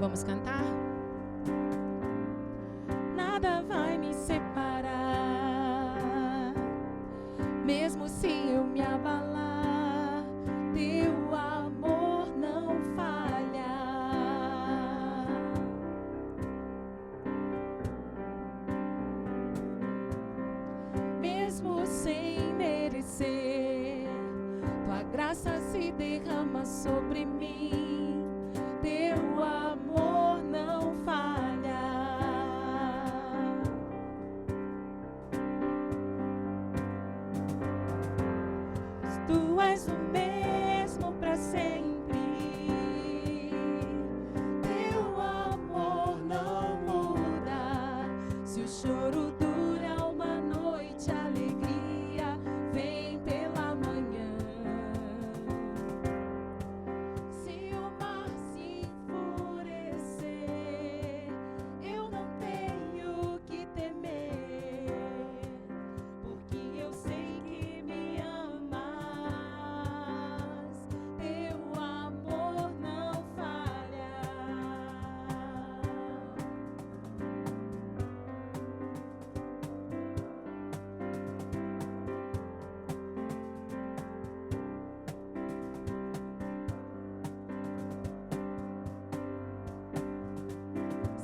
Vamos cantar? Nada vai me separar, mesmo se eu me abalar, teu amor não falha. Mesmo sem merecer, tua graça se derrama sobre mim, teu amor não falha. Tu és o mesmo para sempre, teu amor não muda. Se o choro dura uma noite, a alegria vem pela manhã. Se o mar se enfurecer, eu não tenho que temer, porque eu sei que me amas, teu amor não falha.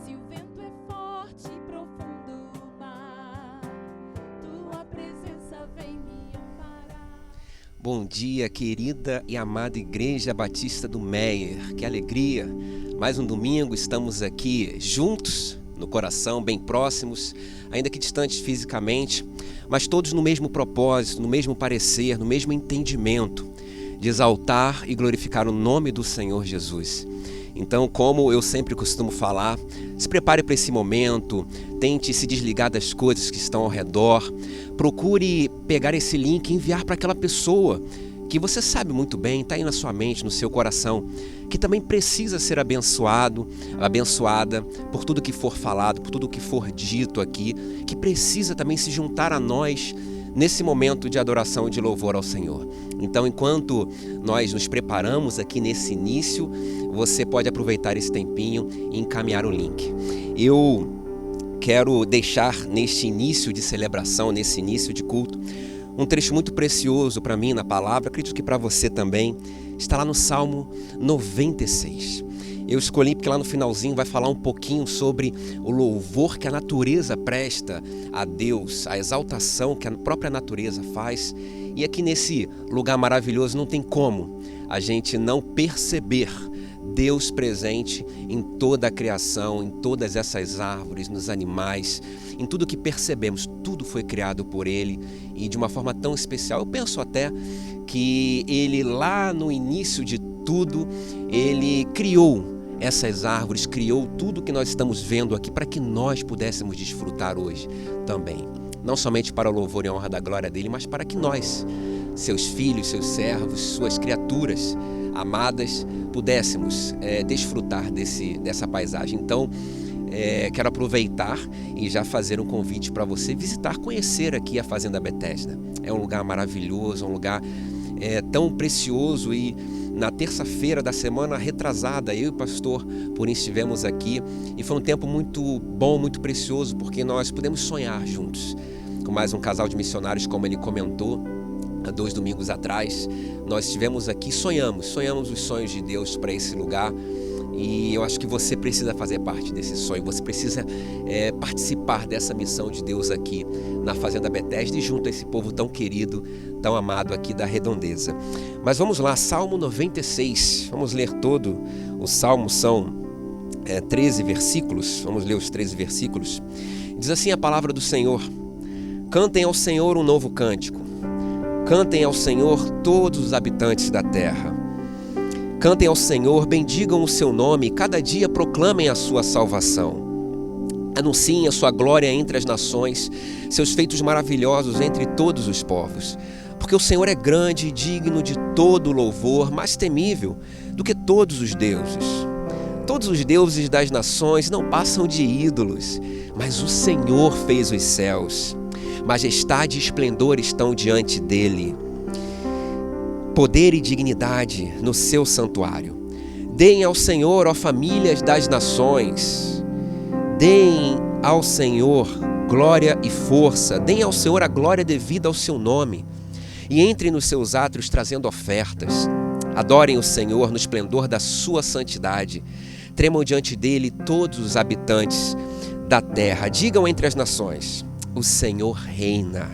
Se o vento é forte e profundo o mar, tua presença vem me amparar. Bom dia, querida e amada Igreja Batista do Meier. Que alegria! Mais um domingo, estamos aqui juntos, no coração, bem próximos, ainda que distantes fisicamente, mas todos no mesmo propósito, no mesmo parecer, no mesmo entendimento de exaltar e glorificar o nome do Senhor Jesus. Então, como eu sempre costumo falar, se prepare para esse momento, tente se desligar das coisas que estão ao redor, procure pegar esse link e enviar para aquela pessoa que você sabe muito bem, está aí na sua mente, no seu coração, que também precisa ser abençoado, abençoada por tudo que for falado, por tudo que for dito aqui, que precisa também se juntar a nós nesse momento de adoração e de louvor ao Senhor. Então, enquanto nós nos preparamos aqui nesse início, você pode aproveitar esse tempinho e encaminhar o link. Eu quero deixar neste início de celebração, nesse início de culto, um trecho muito precioso para mim na palavra, acredito que para você também, está lá no Salmo 96. Eu escolhi porque lá no finalzinho vai falar um pouquinho sobre o louvor que a natureza presta a Deus, a exaltação que a própria natureza faz. E aqui nesse lugar maravilhoso não tem como a gente não perceber Deus presente em toda a criação, em todas essas árvores, nos animais, em tudo que percebemos. Tudo foi criado por Ele e de uma forma tão especial. Eu penso até que Ele lá no início de tudo, Ele criou essas árvores, criou tudo que nós estamos vendo aqui para que nós pudéssemos desfrutar hoje também. Não somente para o louvor e a honra da glória dele, mas para que nós, seus filhos, seus servos, suas criaturas amadas, pudéssemos desfrutar dessa paisagem. Então, quero aproveitar e já fazer um convite para você visitar, conhecer aqui a Fazenda Bethesda. É um lugar maravilhoso, um lugar tão precioso. E na terça-feira da semana retrasada, eu e o pastor Purim estivemos aqui e foi um tempo muito bom, muito precioso, porque nós pudemos sonhar juntos com mais um casal de missionários, como ele comentou há 2 domingos atrás. Nós estivemos aqui, sonhamos os sonhos de Deus para esse lugar. E eu acho que você precisa fazer parte desse sonho, você precisa participar dessa missão de Deus aqui na Fazenda Bethesda e junto a esse povo tão querido, tão amado aqui da Redondeza. Mas vamos lá, Salmo 96, vamos ler todo o Salmo, são 13 versículos, vamos ler os 13 versículos. Diz assim a palavra do Senhor: cantem ao Senhor um novo cântico, cantem ao Senhor todos os habitantes da terra. Cantem ao Senhor, bendigam o seu nome, cada dia proclamem a sua salvação. Anunciem a sua glória entre as nações, seus feitos maravilhosos entre todos os povos. Porque o Senhor é grande e digno de todo louvor, mais temível do que todos os deuses. Todos os deuses das nações não passam de ídolos, mas o Senhor fez os céus. Majestade e esplendor estão diante dele. Poder e dignidade no seu santuário. Deem ao Senhor, ó famílias das nações. Deem ao Senhor glória e força. Deem ao Senhor a glória devida ao seu nome. E entrem nos seus átrios trazendo ofertas. Adorem o Senhor no esplendor da sua santidade. Tremam diante dele todos os habitantes da terra. Digam entre as nações: o Senhor reina.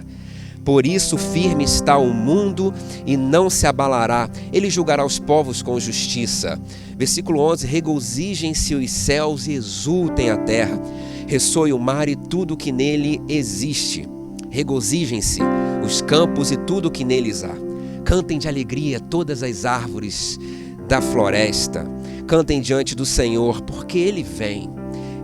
Por isso firme está o mundo e não se abalará. Ele julgará os povos com justiça. Versículo 11: regozijem-se os céus e exultem a terra. Ressoe o mar e tudo que nele existe. Regozijem-se os campos e tudo que neles há. Cantem de alegria todas as árvores da floresta. Cantem diante do Senhor, porque Ele vem.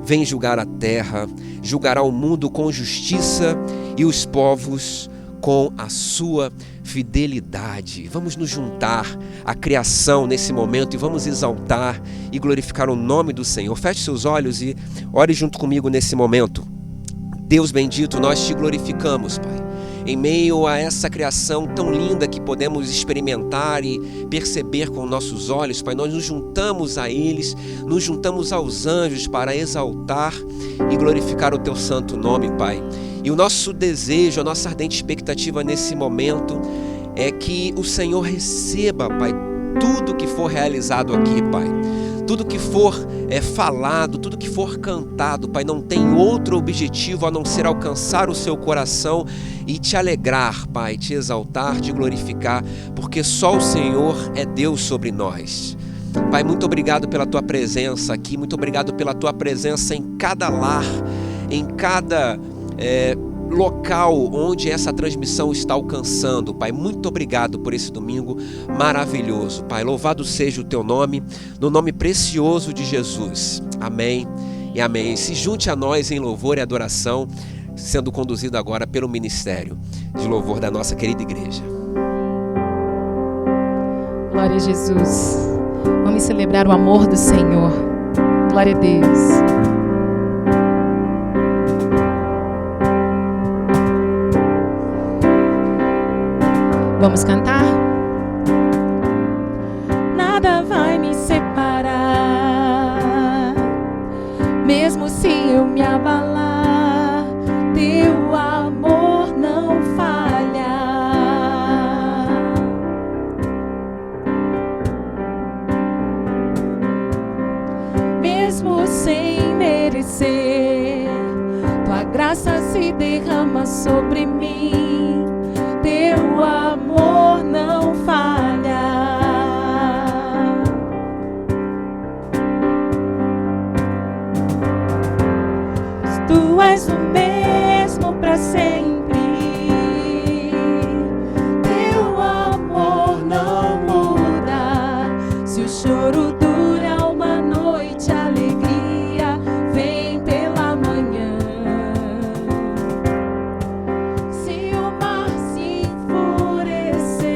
Vem julgar a terra, julgará o mundo com justiça e os povos com a sua fidelidade. Vamos nos juntar à criação nesse momento e vamos exaltar e glorificar o nome do Senhor. Feche seus olhos e ore junto comigo nesse momento. Deus bendito, nós te glorificamos, Pai. Em meio a essa criação tão linda que podemos experimentar e perceber com nossos olhos, Pai, nós nos juntamos a eles, nos juntamos aos anjos para exaltar e glorificar o Teu santo nome, Pai. E o nosso desejo, a nossa ardente expectativa nesse momento é que o Senhor receba, Pai, tudo que for realizado aqui, Pai. Tudo que for falado, tudo que for cantado, Pai, não tem outro objetivo a não ser alcançar o seu coração e te alegrar, Pai, te exaltar, te glorificar, porque só o Senhor é Deus sobre nós. Pai, muito obrigado pela Tua presença aqui, muito obrigado pela Tua presença em cada lar, em cada local onde essa transmissão está alcançando. Pai, muito obrigado por esse domingo maravilhoso. Pai, louvado seja o Teu nome, no nome precioso de Jesus. Amém e amém. Se junte a nós em louvor e adoração, sendo conduzido agora pelo ministério de louvor da nossa querida igreja. Glória a Jesus. Vamos celebrar o amor do Senhor. Glória a Deus. Vamos cantar? Nada vai me separar, mesmo se eu me abalar, Teu amor não falha. Mesmo sem merecer, Tua graça se derrama sobre mim. Teu amor não falha. Tu és o mesmo para sempre. Teu amor não muda. Se o choro dura uma noite, a alegria vem pela manhã. Se o mar se enfurecer,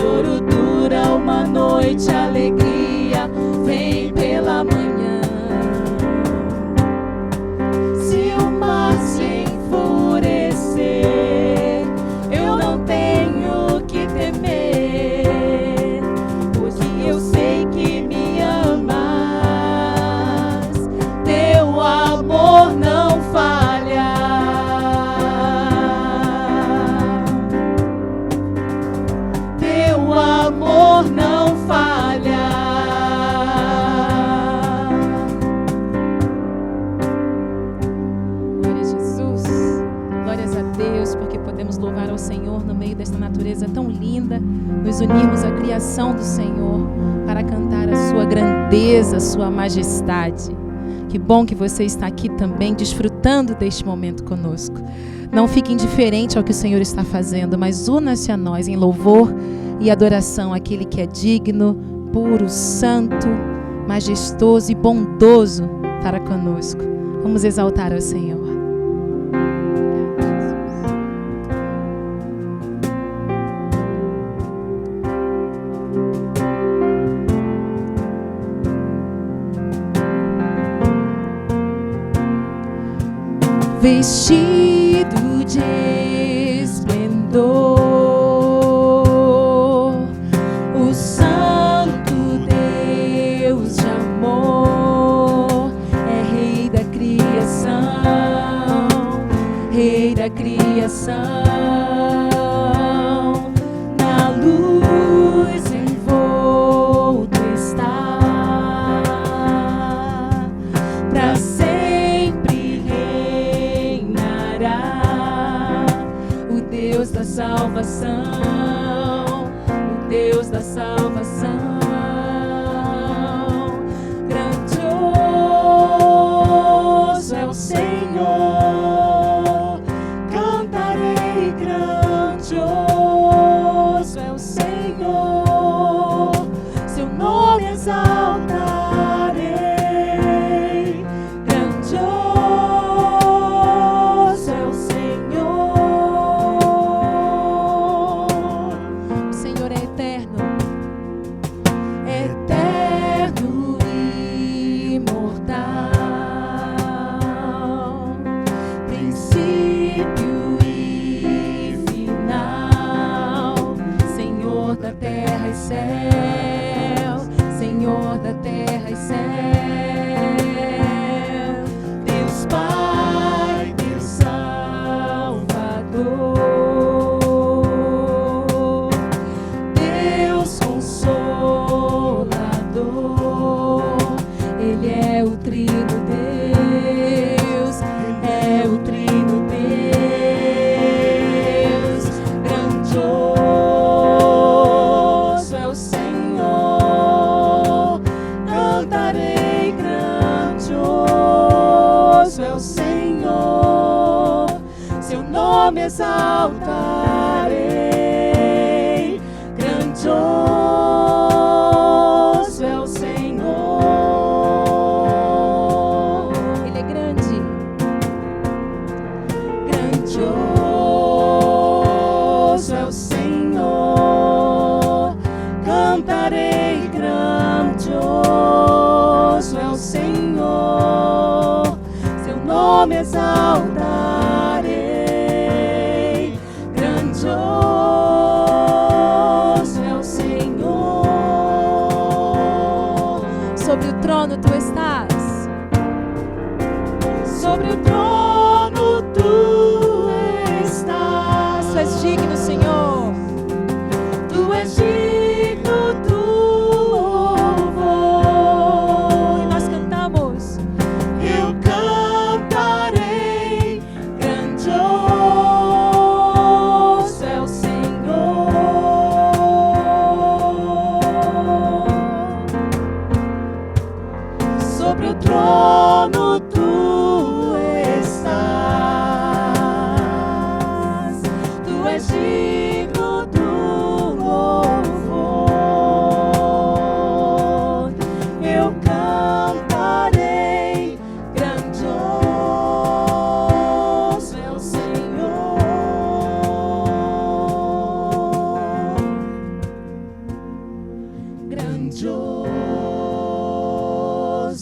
choro dura uma noite, a alegria vem pela manhã. Se o mar se enfurecer, eu não tenho que temer, porque eu sei que me amas. Teu amor não falha. Teu amor não falha. Glória a Jesus, glórias a Deus, porque podemos louvar ao Senhor no meio desta natureza tão linda, nos unirmos à criação do Senhor para cantar a sua grandeza, a sua majestade. Que bom que você está aqui também, desfrutando deste momento conosco. Não fique indiferente ao que o Senhor está fazendo, mas una-se a nós em louvor e adoração àquele que é digno, puro, santo, majestoso e bondoso para conosco. Vamos exaltar ao Senhor. Vestido de esplendor, o santo Deus de amor é Rei da criação, Rei da criação. Na luz envolto está, pra sempre reinará o Deus da salvação, o Deus da salvação. Grandioso é o Senhor, cantarei. Grandioso é o Senhor, seu nome exaltarei. Grandioso é o Senhor. O Senhor é eterno, eterno e imortal, princípio e final, Senhor da terra e céu, Senhor da terra e céu. Deus Pai, Deus Salvador, Deus Consolador, Ele é o Trino Deus, é o Trino Deus. Grandioso é o Senhor, cantarei. Grandioso é o Senhor, seu nome exaltarei. Grandioso é o Senhor, Ele é grande. Grandioso é o Senhor, cantarei. Grandioso é o Senhor, seu nome exaltarei. Grandioso é o Senhor. Sobre o trono tu estás, sobre o trono tu estás. Tu és digno, Senhor, tu és digno do louvor. E nós cantamos, eu cantarei. Grandioso é o Senhor. grandioso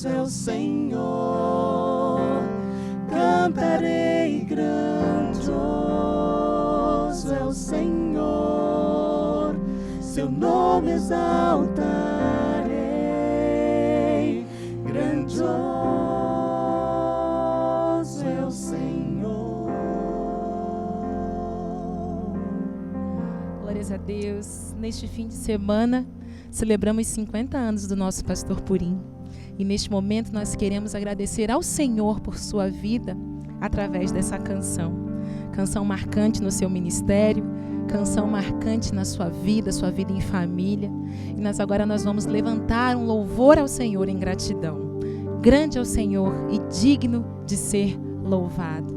é o Senhor, cantarei, grandioso é o Senhor, seu nome exaltarei, grandioso é o Senhor. Glórias a Deus. Neste fim de semana, celebramos 50 anos do nosso pastor Purim. E neste momento nós queremos agradecer ao Senhor por sua vida através dessa canção. Canção marcante no seu ministério, canção marcante na sua vida em família. E agora nós vamos levantar um louvor ao Senhor em gratidão. Grande é o Senhor e digno de ser louvado.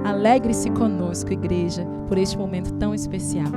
Alegre-se conosco, igreja, por este momento tão especial.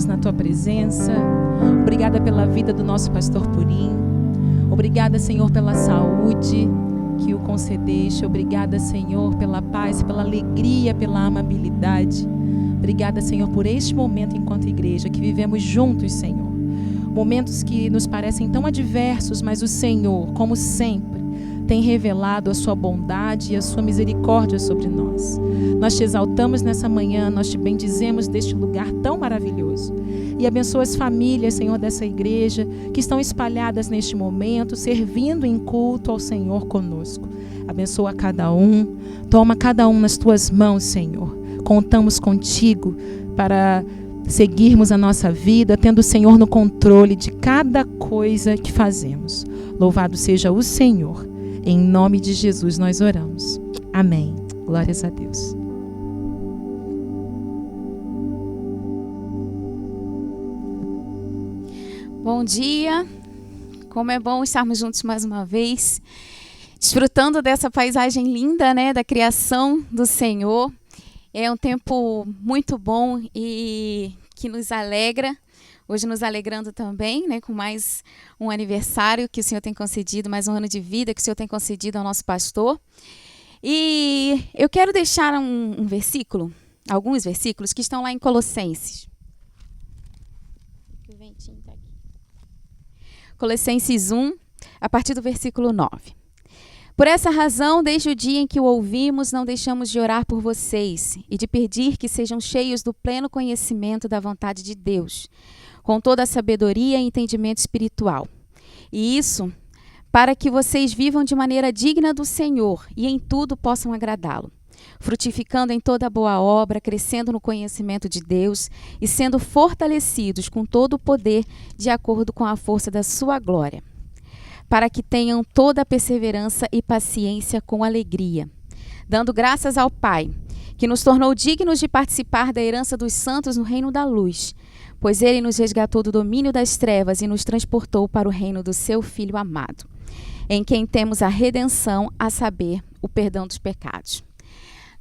Na tua presença, obrigada pela vida do nosso pastor Purim, obrigada, Senhor, pela saúde que o concedeste, obrigada, Senhor, pela paz, pela alegria, pela amabilidade, obrigada, Senhor, por este momento enquanto igreja que vivemos juntos, Senhor, momentos que nos parecem tão adversos, mas o Senhor, como sempre, tem revelado a sua bondade e a sua misericórdia sobre nós. Nós te exaltamos nessa manhã, nós te bendizemos deste lugar tão maravilhoso. E abençoa as famílias, Senhor, dessa igreja, que estão espalhadas neste momento, servindo em culto ao Senhor conosco. Abençoa cada um, toma cada um nas tuas mãos, Senhor. Contamos contigo para seguirmos a nossa vida, tendo o Senhor no controle de cada coisa que fazemos. Louvado seja o Senhor. Em nome de Jesus nós oramos. Amém. Glórias a Deus. Bom dia. Como é bom estarmos juntos mais uma vez, desfrutando dessa paisagem linda, né, da criação do Senhor. É um tempo muito bom e que nos alegra. Hoje nos alegrando também, né, com mais um aniversário que o Senhor tem concedido, mais um ano de vida que o Senhor tem concedido ao nosso pastor. E eu quero deixar um versículo, alguns versículos que estão lá em Colossenses. O ventinho tá aqui. Colossenses 1, a partir do versículo 9. Por essa razão, desde o dia em que o ouvimos, não deixamos de orar por vocês e de pedir que sejam cheios do pleno conhecimento da vontade de Deus, com toda a sabedoria e entendimento espiritual. E isso para que vocês vivam de maneira digna do Senhor e em tudo possam agradá-lo, frutificando em toda boa obra, crescendo no conhecimento de Deus e sendo fortalecidos com todo o poder de acordo com a força da sua glória, para que tenham toda a perseverança e paciência com alegria, dando graças ao Pai, que nos tornou dignos de participar da herança dos santos no reino da luz, pois ele nos resgatou do domínio das trevas e nos transportou para o reino do seu Filho amado, em quem temos a redenção, a saber, o perdão dos pecados.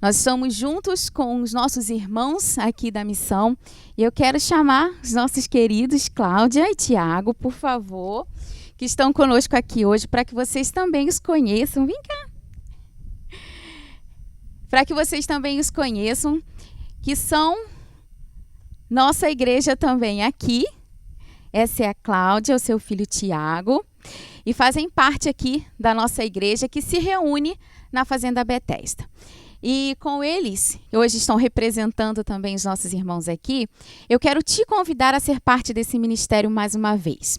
Nós estamos juntos com os nossos irmãos aqui da missão e eu quero chamar os nossos queridos Cláudia e Tiago, por favor, que estão conosco aqui hoje, para que vocês também os conheçam. Vem cá. Para que vocês também os conheçam, que são nossa igreja também aqui. Essa é a Cláudia, o seu filho Tiago, e fazem parte aqui da nossa igreja que se reúne na Fazenda Betesda. E com eles, hoje estão representando também os nossos irmãos aqui, eu quero te convidar a ser parte desse ministério mais uma vez.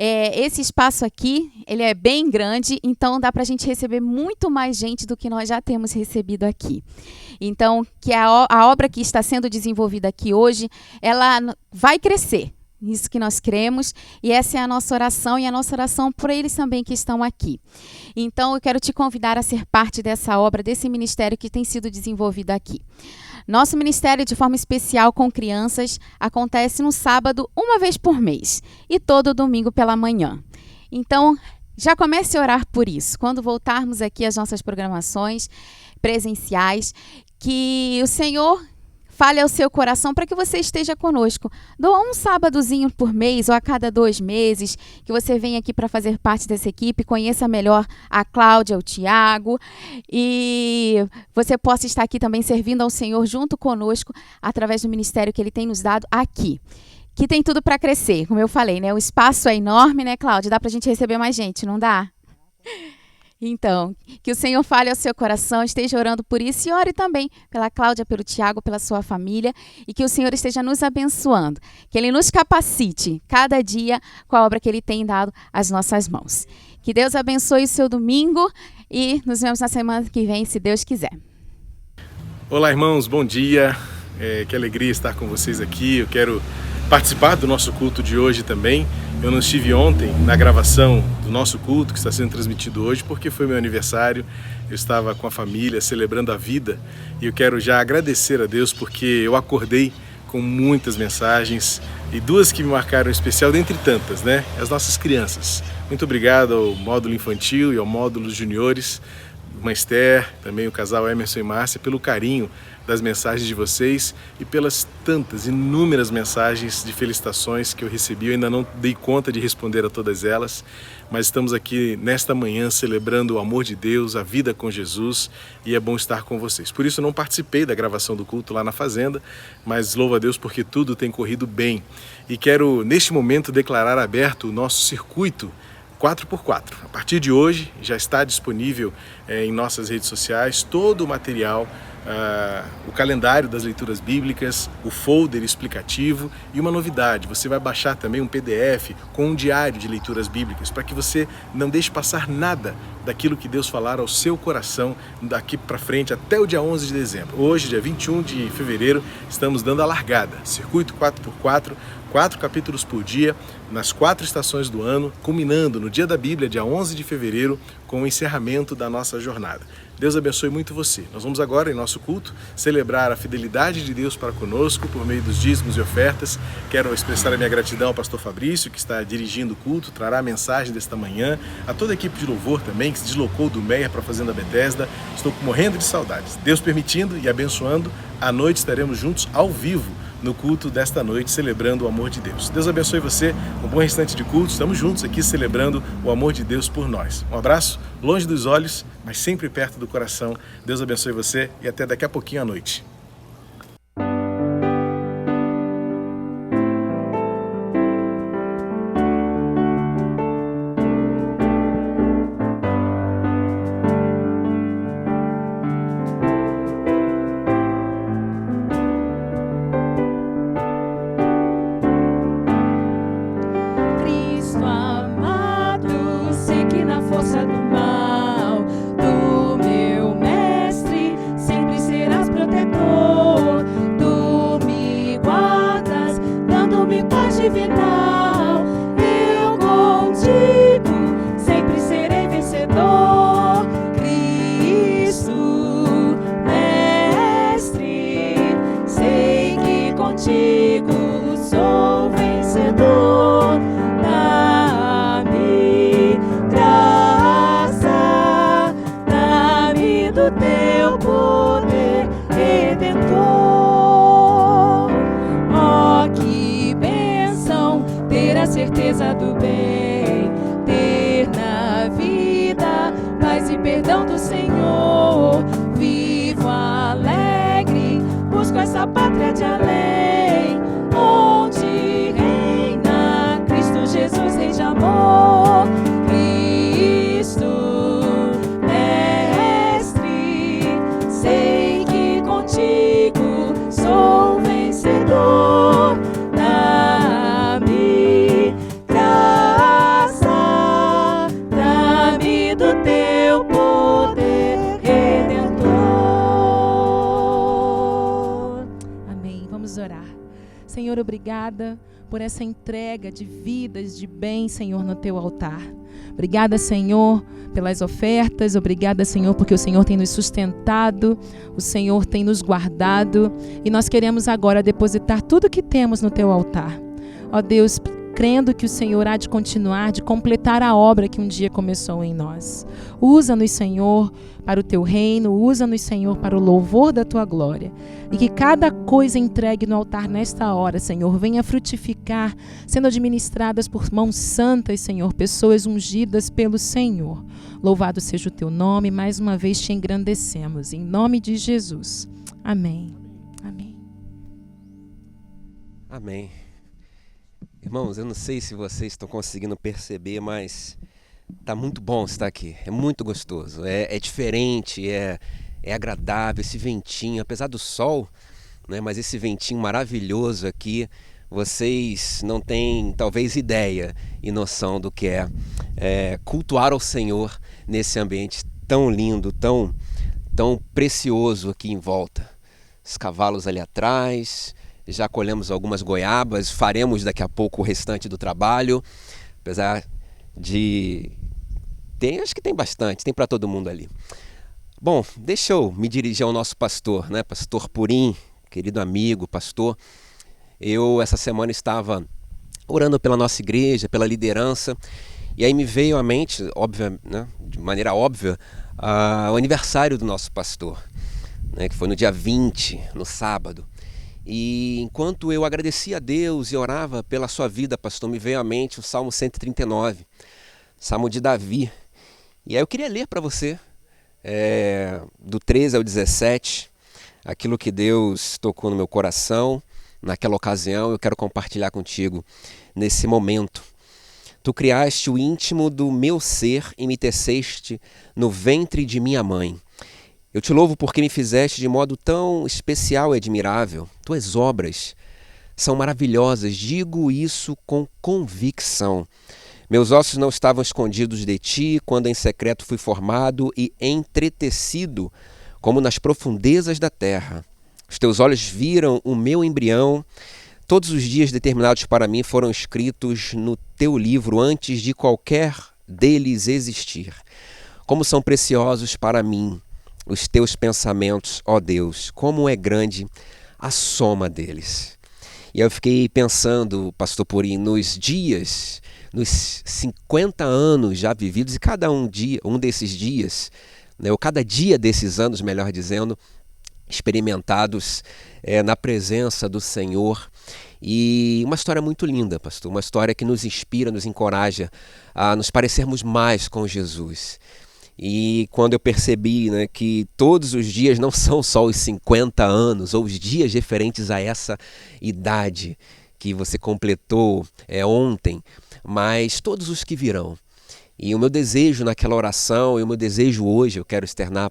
Esse espaço aqui, ele é bem grande, então dá para a gente receber muito mais gente do que nós já temos recebido aqui. Então, que a obra que está sendo desenvolvida aqui hoje, ela vai crescer. Isso que nós cremos, e essa é a nossa oração, e a nossa oração por eles também que estão aqui. Então, eu quero te convidar a ser parte dessa obra, desse ministério que tem sido desenvolvido aqui. Nosso ministério, de forma especial com crianças, acontece no sábado, uma vez por mês, e todo domingo pela manhã. Então, já comece a orar por isso. Quando voltarmos aqui às nossas programações presenciais, que o Senhor fale ao seu coração para que você esteja conosco. Doa um sábadozinho por mês ou a cada 2 meses que você venha aqui para fazer parte dessa equipe, conheça melhor a Cláudia, o Tiago, e você possa estar aqui também servindo ao Senhor junto conosco através do ministério que Ele tem nos dado aqui. Que tem tudo para crescer, como eu falei, né? O espaço é enorme, né, Cláudia? Dá para a gente receber mais gente, não dá? Então, que o Senhor fale ao seu coração, esteja orando por isso e ore também pela Cláudia, pelo Tiago, pela sua família, e que o Senhor esteja nos abençoando, que Ele nos capacite cada dia com a obra que Ele tem dado às nossas mãos. Que Deus abençoe o seu domingo e nos vemos na semana que vem, se Deus quiser. Olá, irmãos, bom dia. Que alegria estar com vocês aqui. Eu quero participar do nosso culto de hoje também. Eu não estive ontem na gravação do nosso culto, que está sendo transmitido hoje, porque foi meu aniversário. Eu estava com a família, celebrando a vida, e eu quero já agradecer a Deus, porque eu acordei com muitas mensagens, e 2 que me marcaram em especial, dentre tantas, né? As nossas crianças. Muito obrigado ao módulo infantil e ao módulo juniores, Irmã Esther, também o casal Emerson e Márcia, pelo carinho das mensagens de vocês e pelas tantas, inúmeras mensagens de felicitações que eu recebi. Eu ainda não dei conta de responder a todas elas, mas estamos aqui nesta manhã celebrando o amor de Deus, a vida com Jesus, e é bom estar com vocês. Por isso eu não participei da gravação do culto lá na Fazenda, mas louvo a Deus porque tudo tem corrido bem. E quero, neste momento, declarar aberto o nosso circuito 4x4. A partir de hoje já está disponível em nossas redes sociais todo o material, o calendário das leituras bíblicas, o folder explicativo e uma novidade, você vai baixar também um PDF com um diário de leituras bíblicas para que você não deixe passar nada daquilo que Deus falar ao seu coração daqui para frente até o dia 11 de dezembro. Hoje, dia 21 de fevereiro, estamos dando a largada, circuito 4x4, 4 capítulos por dia, nas 4 estações do ano, culminando no dia da Bíblia, dia 11 de fevereiro, com o encerramento da nossa jornada. Deus abençoe muito você. Nós vamos agora, em nosso culto, celebrar a fidelidade de Deus para conosco por meio dos dízimos e ofertas. Quero expressar a minha gratidão ao pastor Fabrício, que está dirigindo o culto, trará a mensagem desta manhã, a toda a equipe de louvor também, que se deslocou do Meia para a Fazenda Betesda. Estou morrendo de saudades. Deus permitindo e abençoando, à noite estaremos juntos ao vivo no culto desta noite, celebrando o amor de Deus. Deus abençoe você, um bom restante de culto. Estamos juntos aqui celebrando o amor de Deus por nós. Um abraço, longe dos olhos, mas sempre perto do coração. Deus abençoe você e até daqui a pouquinho à noite. Certeza do bem, ter na vida paz e perdão do Senhor. Vivo alegre, busco essa pátria de além, onde reina Cristo Jesus, Rei de amor. Cristo, Mestre, sei que contigo sou vencedor. Teu poder redentor. Amém. Vamos orar. Senhor, obrigada por essa entrega de vidas, de bem, Senhor, no teu altar. Obrigada, Senhor, pelas ofertas. Obrigada, Senhor, porque o Senhor tem nos sustentado, o Senhor tem nos guardado, e nós queremos agora depositar tudo que temos no teu altar. Ó Deus, crendo que o Senhor há de continuar, de completar a obra que um dia começou em nós. Usa-nos, Senhor, para o teu reino, usa-nos, Senhor, para o louvor da tua glória. E que cada coisa entregue no altar nesta hora, Senhor, venha frutificar, sendo administradas por mãos santas, Senhor, pessoas ungidas pelo Senhor. Louvado seja o teu nome, mais uma vez te engrandecemos, em nome de Jesus. Amém. Amém. Amém. Irmãos, eu não sei se vocês estão conseguindo perceber, mas tá muito bom estar aqui. É muito gostoso, é diferente, é agradável esse ventinho, apesar do sol, né? Mas esse ventinho maravilhoso aqui, vocês não têm talvez ideia e noção do que é cultuar ao Senhor nesse ambiente tão lindo, tão precioso aqui em volta. Os cavalos ali atrás. Já colhemos algumas goiabas, faremos daqui a pouco o restante do trabalho, apesar de... acho que tem bastante, tem para todo mundo ali. Bom, deixa eu me dirigir ao nosso pastor, né? Pastor Purim, querido amigo, pastor. Eu, essa semana, estava orando pela nossa igreja, pela liderança, e aí me veio à mente, óbvia, né? De maneira óbvia, o aniversário do nosso pastor, né? Que foi no dia 20, no sábado. E enquanto eu agradecia a Deus e orava pela sua vida, pastor, me veio à mente o Salmo 139, Salmo de Davi. E aí eu queria ler para você, do 13 ao 17, aquilo que Deus tocou no meu coração naquela ocasião, eu quero compartilhar contigo nesse momento. Tu criaste o íntimo do meu ser e me teceste no ventre de minha mãe. Eu te louvo porque me fizeste de modo tão especial e admirável. Tuas obras são maravilhosas, digo isso com convicção. Meus ossos não estavam escondidos de ti, quando em secreto fui formado e entretecido, como nas profundezas da terra. Os teus olhos viram o meu embrião. Todos os dias determinados para mim foram escritos no teu livro antes de qualquer deles existir. Como são preciosos para mim os teus pensamentos, ó Deus, como é grande a soma deles. E eu fiquei pensando, pastor Purim, nos dias, nos 50 anos já vividos, e cada um desses dias, né, ou cada dia desses anos, melhor dizendo, experimentados na presença do Senhor. E uma história muito linda, pastor, uma história que nos inspira, nos encoraja a nos parecermos mais com Jesus. E quando eu percebi, né, que todos os dias não são só os 50 anos ou os dias referentes a essa idade que você completou ontem, mas todos os que virão. E o meu desejo naquela oração e o meu desejo hoje, eu quero externar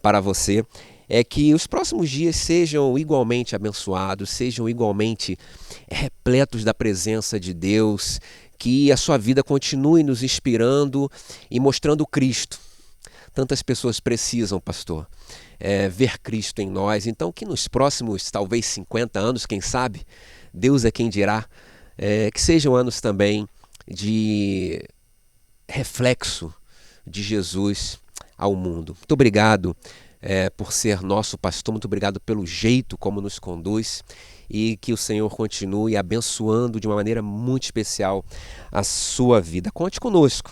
para você, é que os próximos dias sejam igualmente abençoados, sejam igualmente repletos da presença de Deus, que a sua vida continue nos inspirando e mostrando Cristo. Tantas pessoas precisam, pastor, ver Cristo em nós. Então, que nos próximos, talvez 50 anos, quem sabe, Deus é quem dirá, que sejam anos também de reflexo de Jesus ao mundo. Muito obrigado por ser nosso pastor, muito obrigado pelo jeito como nos conduz e que o Senhor continue abençoando de uma maneira muito especial a sua vida. Conte conosco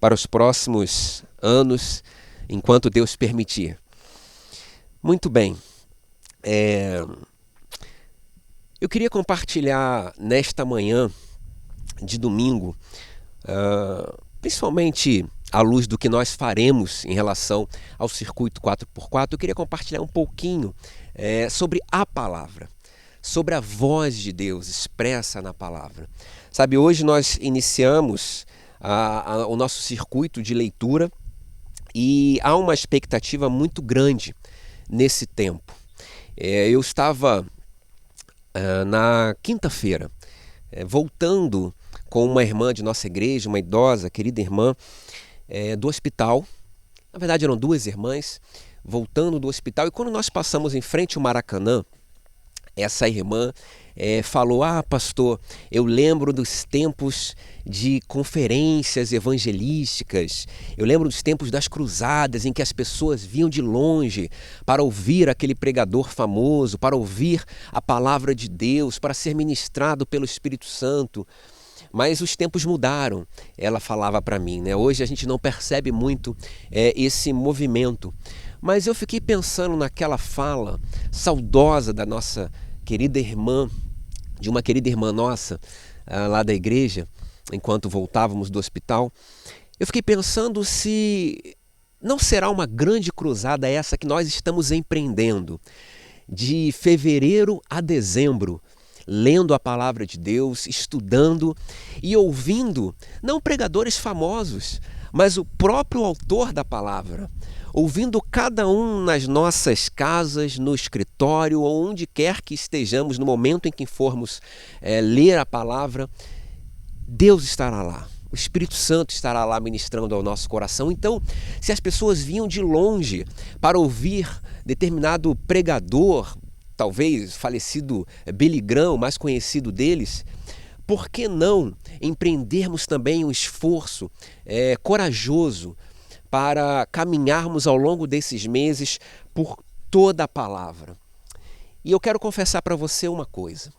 para os próximos anos, enquanto Deus permitir. Muito bem. Eu queria compartilhar nesta manhã de domingo, principalmente à luz do que nós faremos em relação ao circuito 4x4, eu queria compartilhar um pouquinho sobre a palavra, sobre a voz de Deus expressa na palavra. Sabe, hoje nós iniciamos o nosso circuito de leitura e há uma expectativa muito grande nesse tempo. Eu estava na quinta-feira voltando com uma irmã de nossa igreja, uma idosa, querida irmã, do hospital. Na verdade eram duas irmãs voltando do hospital, e quando nós passamos em frente ao Maracanã, essa irmã falou: pastor, eu lembro dos tempos de conferências evangelísticas, eu lembro dos tempos das cruzadas em que as pessoas vinham de longe para ouvir aquele pregador famoso, para ouvir a palavra de Deus, para ser ministrado pelo Espírito Santo. Mas os tempos mudaram, ela falava para mim, né? Hoje a gente não percebe muito esse movimento. Mas eu fiquei pensando naquela fala saudosa da nossa querida irmã, de uma querida irmã nossa lá da igreja, enquanto voltávamos do hospital. Eu fiquei pensando se não será uma grande cruzada essa que nós estamos empreendendo, de fevereiro a dezembro, lendo a palavra de Deus, estudando e ouvindo, não pregadores famosos, mas o próprio autor da palavra, ouvindo cada um nas nossas casas, no escritório, ou onde quer que estejamos, no momento em que formos ler a palavra, Deus estará lá. O Espírito Santo estará lá ministrando ao nosso coração. Então, se as pessoas vinham de longe para ouvir determinado pregador, talvez falecido Billy Graham, mais conhecido deles, por que não empreendermos também um esforço corajoso para caminharmos ao longo desses meses por toda a palavra? E eu quero confessar para você uma coisa.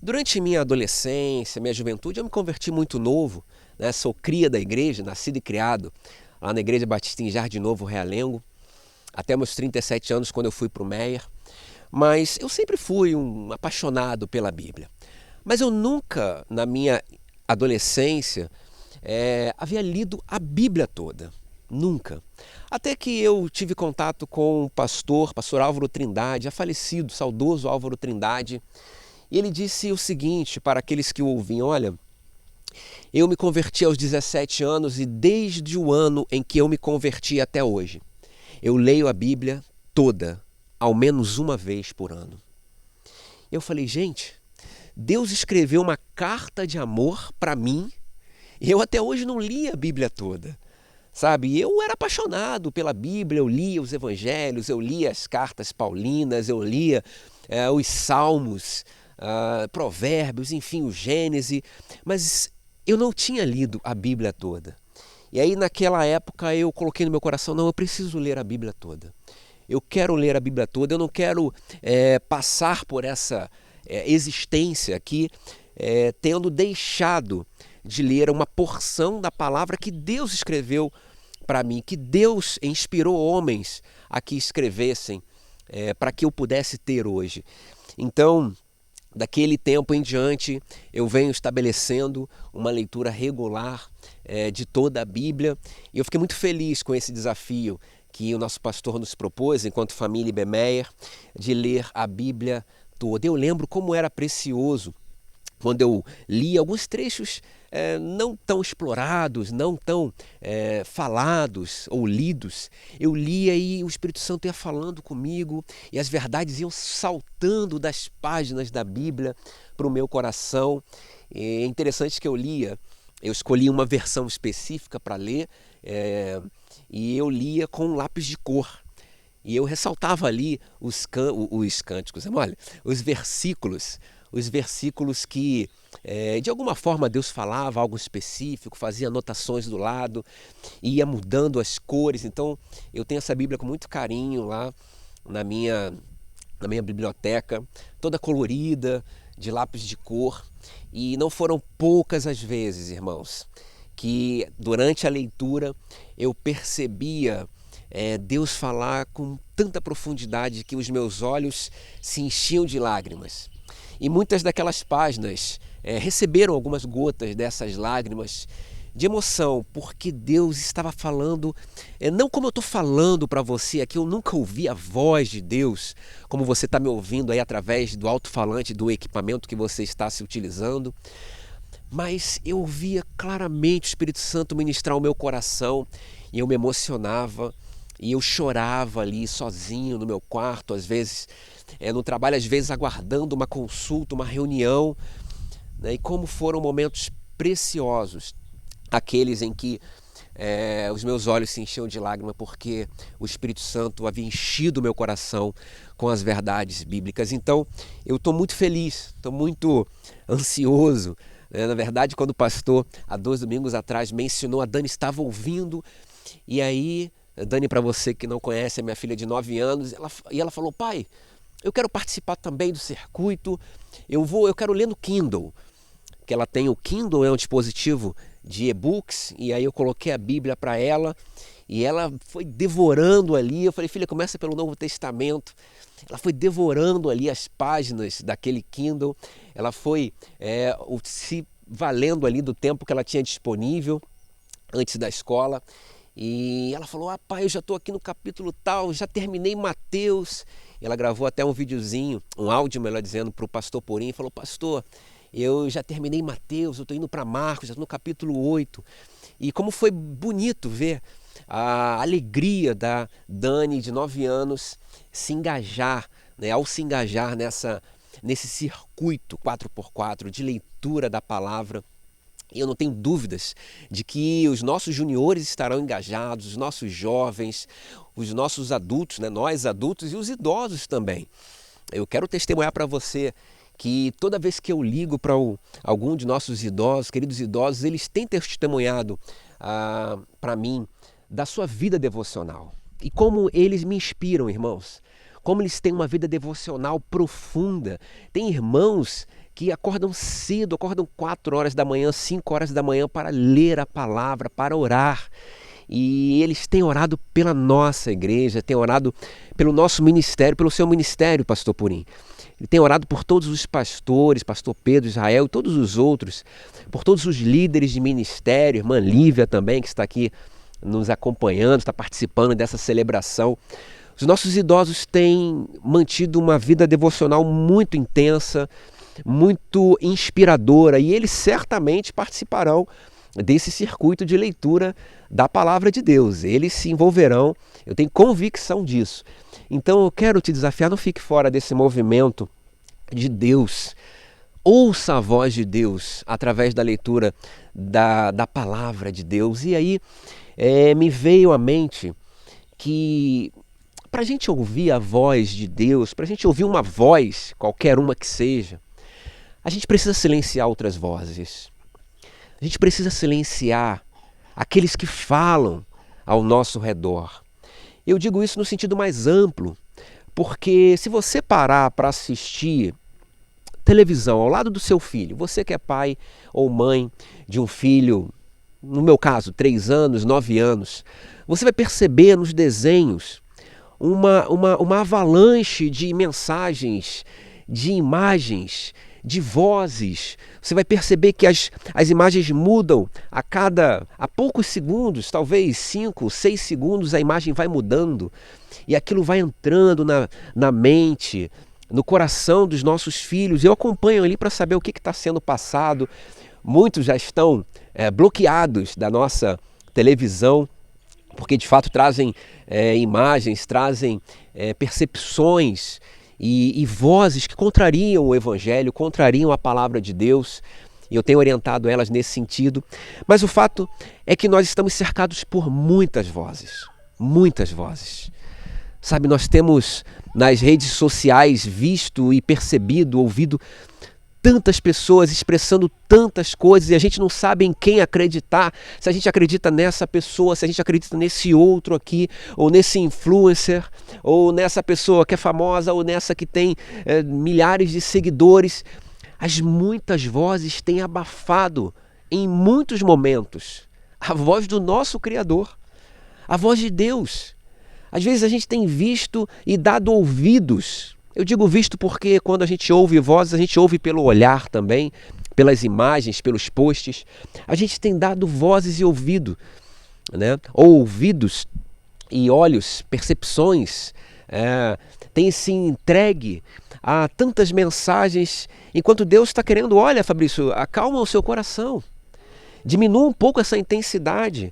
Durante minha adolescência, minha juventude, eu me converti muito novo, né? Sou cria da igreja, nascido e criado lá na Igreja Batista em Jardim Novo, Realengo, até meus 37 anos, quando eu fui para o Meier. Mas eu sempre fui um apaixonado pela Bíblia. Mas eu nunca, na minha adolescência, havia lido a Bíblia toda. Nunca. Até que eu tive contato com o pastor Álvaro Trindade, já falecido, saudoso Álvaro Trindade. E ele disse o seguinte para aqueles que o ouviam: olha, eu me converti aos 17 anos e desde o ano em que eu me converti até hoje, eu leio a Bíblia toda, ao menos uma vez por ano. Eu falei: gente, Deus escreveu uma carta de amor para mim e eu até hoje não li a Bíblia toda. Sabe, eu era apaixonado pela Bíblia, eu lia os evangelhos, eu lia as cartas paulinas, eu lia os salmos, provérbios, enfim, o Gênesis, mas eu não tinha lido a Bíblia toda. E aí naquela época eu coloquei no meu coração: não, eu preciso ler a Bíblia toda. Eu quero ler a Bíblia toda, eu não quero passar por essa existência aqui tendo deixado de ler uma porção da palavra que Deus escreveu para mim que Deus inspirou homens a que escrevessem para que eu pudesse ter hoje. Então, daquele tempo em diante, eu venho estabelecendo uma leitura regular de toda a Bíblia, e eu fiquei muito feliz com esse desafio que o nosso pastor nos propôs, enquanto família Ibemeyer, de ler a Bíblia toda. Eu lembro como era precioso quando eu li alguns trechos não tão explorados, não tão falados ou lidos. Eu lia e o Espírito Santo ia falando comigo e as verdades iam saltando das páginas da Bíblia para o meu coração. É interessante que eu escolhi uma versão específica para ler e eu lia com um lápis de cor. E eu ressaltava ali os cânticos, olha, os versículos que de alguma forma Deus falava algo específico, fazia anotações do lado, ia mudando as cores. Então eu tenho essa Bíblia com muito carinho lá na minha biblioteca, toda colorida, de lápis de cor. E não foram poucas as vezes, irmãos, que durante a leitura eu percebia Deus falar com tanta profundidade que os meus olhos se enchiam de lágrimas. E muitas daquelas páginas receberam algumas gotas dessas lágrimas de emoção, porque Deus estava falando, não como eu estou falando para você aqui, eu nunca ouvi a voz de Deus, como você está me ouvindo aí através do alto-falante do equipamento que você está se utilizando, mas eu ouvia claramente o Espírito Santo ministrar o meu coração e eu me emocionava e eu chorava ali sozinho no meu quarto, às vezes no trabalho, às vezes aguardando uma consulta, uma reunião, né? E como foram momentos preciosos aqueles em que os meus olhos se enchiam de lágrima porque o Espírito Santo havia enchido o meu coração com as verdades bíblicas. Então eu estou muito feliz, estou muito ansioso. Na verdade, quando o pastor, há 2 domingos atrás, mencionou, a Dani estava ouvindo, e aí, Dani, para você que não conhece, é minha filha de 9 anos, ela falou: pai, eu quero participar também do circuito, eu quero ler no Kindle, que ela tem o Kindle, é um dispositivo de e-books, e aí eu coloquei a Bíblia para ela, e ela foi devorando ali. Eu falei: filha, começa pelo Novo Testamento. Ela foi devorando ali as páginas daquele Kindle, ela foi se valendo ali do tempo que ela tinha disponível antes da escola, e ela falou: pai, eu já estou aqui no capítulo tal, já terminei Mateus. Ela gravou até um videozinho, um áudio, melhor dizendo, para o pastor Purim, e falou: pastor, eu já terminei Mateus, eu estou indo para Marcos, já estou no capítulo 8. E como foi bonito ver a alegria da Dani, de 9 anos, se engajar, né, ao se engajar nesse circuito 4x4 de leitura da palavra. E eu não tenho dúvidas de que os nossos juniores estarão engajados, os nossos jovens, os nossos adultos, né, nós adultos e os idosos também. Eu quero testemunhar para você que toda vez que eu ligo para algum de nossos idosos, queridos idosos, eles têm testemunhado para mim da sua vida devocional. E como eles me inspiram, irmãos. Como eles têm uma vida devocional profunda. Tem irmãos que acordam cedo, acordam 4 horas da manhã, 5 horas da manhã para ler a palavra, para orar. E eles têm orado pela nossa igreja, têm orado pelo nosso ministério, pelo seu ministério, pastor Purim. Ele tem orado por todos os pastores, pastor Pedro, Israel e todos os outros, por todos os líderes de ministério, irmã Lívia também, que está aqui nos acompanhando, está participando dessa celebração. Os nossos idosos têm mantido uma vida devocional muito intensa, muito inspiradora, e eles certamente participarão desse circuito de leitura da palavra de Deus. Eles se envolverão, eu tenho convicção disso. Então eu quero te desafiar, não fique fora desse movimento de Deus. Ouça a voz de Deus através da leitura da palavra de Deus. E aí me veio à mente que para a gente ouvir a voz de Deus, para a gente ouvir uma voz, qualquer uma que seja, a gente precisa silenciar outras vozes. A gente precisa silenciar aqueles que falam ao nosso redor. Eu digo isso no sentido mais amplo, porque se você parar para assistir televisão ao lado do seu filho, você que é pai ou mãe de um filho no meu caso, 3 anos, 9 anos, você vai perceber nos desenhos uma avalanche de mensagens, de imagens, de vozes. Você vai perceber que as imagens mudam a poucos segundos, talvez 5, 6 segundos, a imagem vai mudando e aquilo vai entrando na mente, no coração dos nossos filhos. Eu acompanho ali para saber o que está sendo passado. Muitos já estão bloqueados da nossa televisão, porque de fato trazem imagens, trazem percepções e vozes que contrariam o Evangelho, contrariam a palavra de Deus. E eu tenho orientado elas nesse sentido. Mas o fato é que nós estamos cercados por muitas vozes. Muitas vozes. Sabe, nós temos nas redes sociais visto e percebido, ouvido tantas pessoas expressando tantas coisas e a gente não sabe em quem acreditar, se a gente acredita nessa pessoa, se a gente acredita nesse outro aqui, ou nesse influencer, ou nessa pessoa que é famosa, ou nessa que tem milhares de seguidores. As muitas vozes têm abafado, em muitos momentos, a voz do nosso Criador, a voz de Deus. Às vezes a gente tem visto e dado ouvidos. Eu digo visto porque quando a gente ouve vozes, a gente ouve pelo olhar também, pelas imagens, pelos posts. A gente tem dado vozes e ouvido, né? Ou ouvidos e olhos, percepções, tem se entregue a tantas mensagens, enquanto Deus está querendo, olha, Fabrício, acalma o seu coração, diminua um pouco essa intensidade,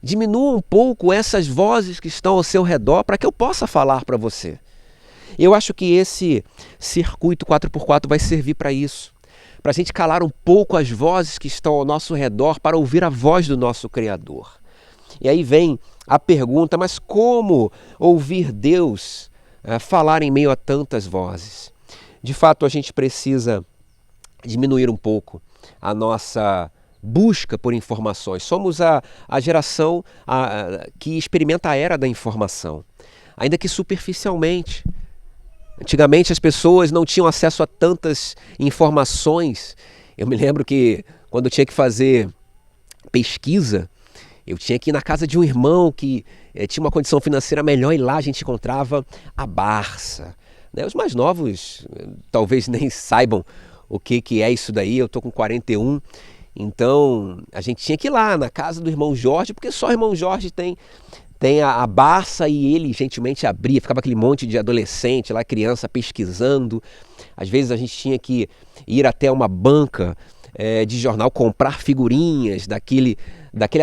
diminua um pouco essas vozes que estão ao seu redor para que eu possa falar para você. Eu acho que esse circuito 4x4 vai servir para isso, para a gente calar um pouco as vozes que estão ao nosso redor para ouvir a voz do nosso Criador. E aí vem a pergunta, mas como ouvir Deus falar em meio a tantas vozes? De fato, a gente precisa diminuir um pouco a nossa busca por informações. Somos a geração que experimenta a era da informação, ainda que superficialmente. Antigamente as pessoas não tinham acesso a tantas informações. Eu me lembro que quando eu tinha que fazer pesquisa, eu tinha que ir na casa de um irmão que tinha uma condição financeira melhor e lá a gente encontrava a Barça. Né? Os mais novos talvez nem saibam o que é isso daí. Eu estou com 41, então a gente tinha que ir lá na casa do irmão Jorge, porque só o irmão Jorge tem a Barça e ele gentilmente abria, ficava aquele monte de adolescente lá, criança pesquisando. Às vezes a gente tinha que ir até uma banca de jornal, comprar figurinhas daquele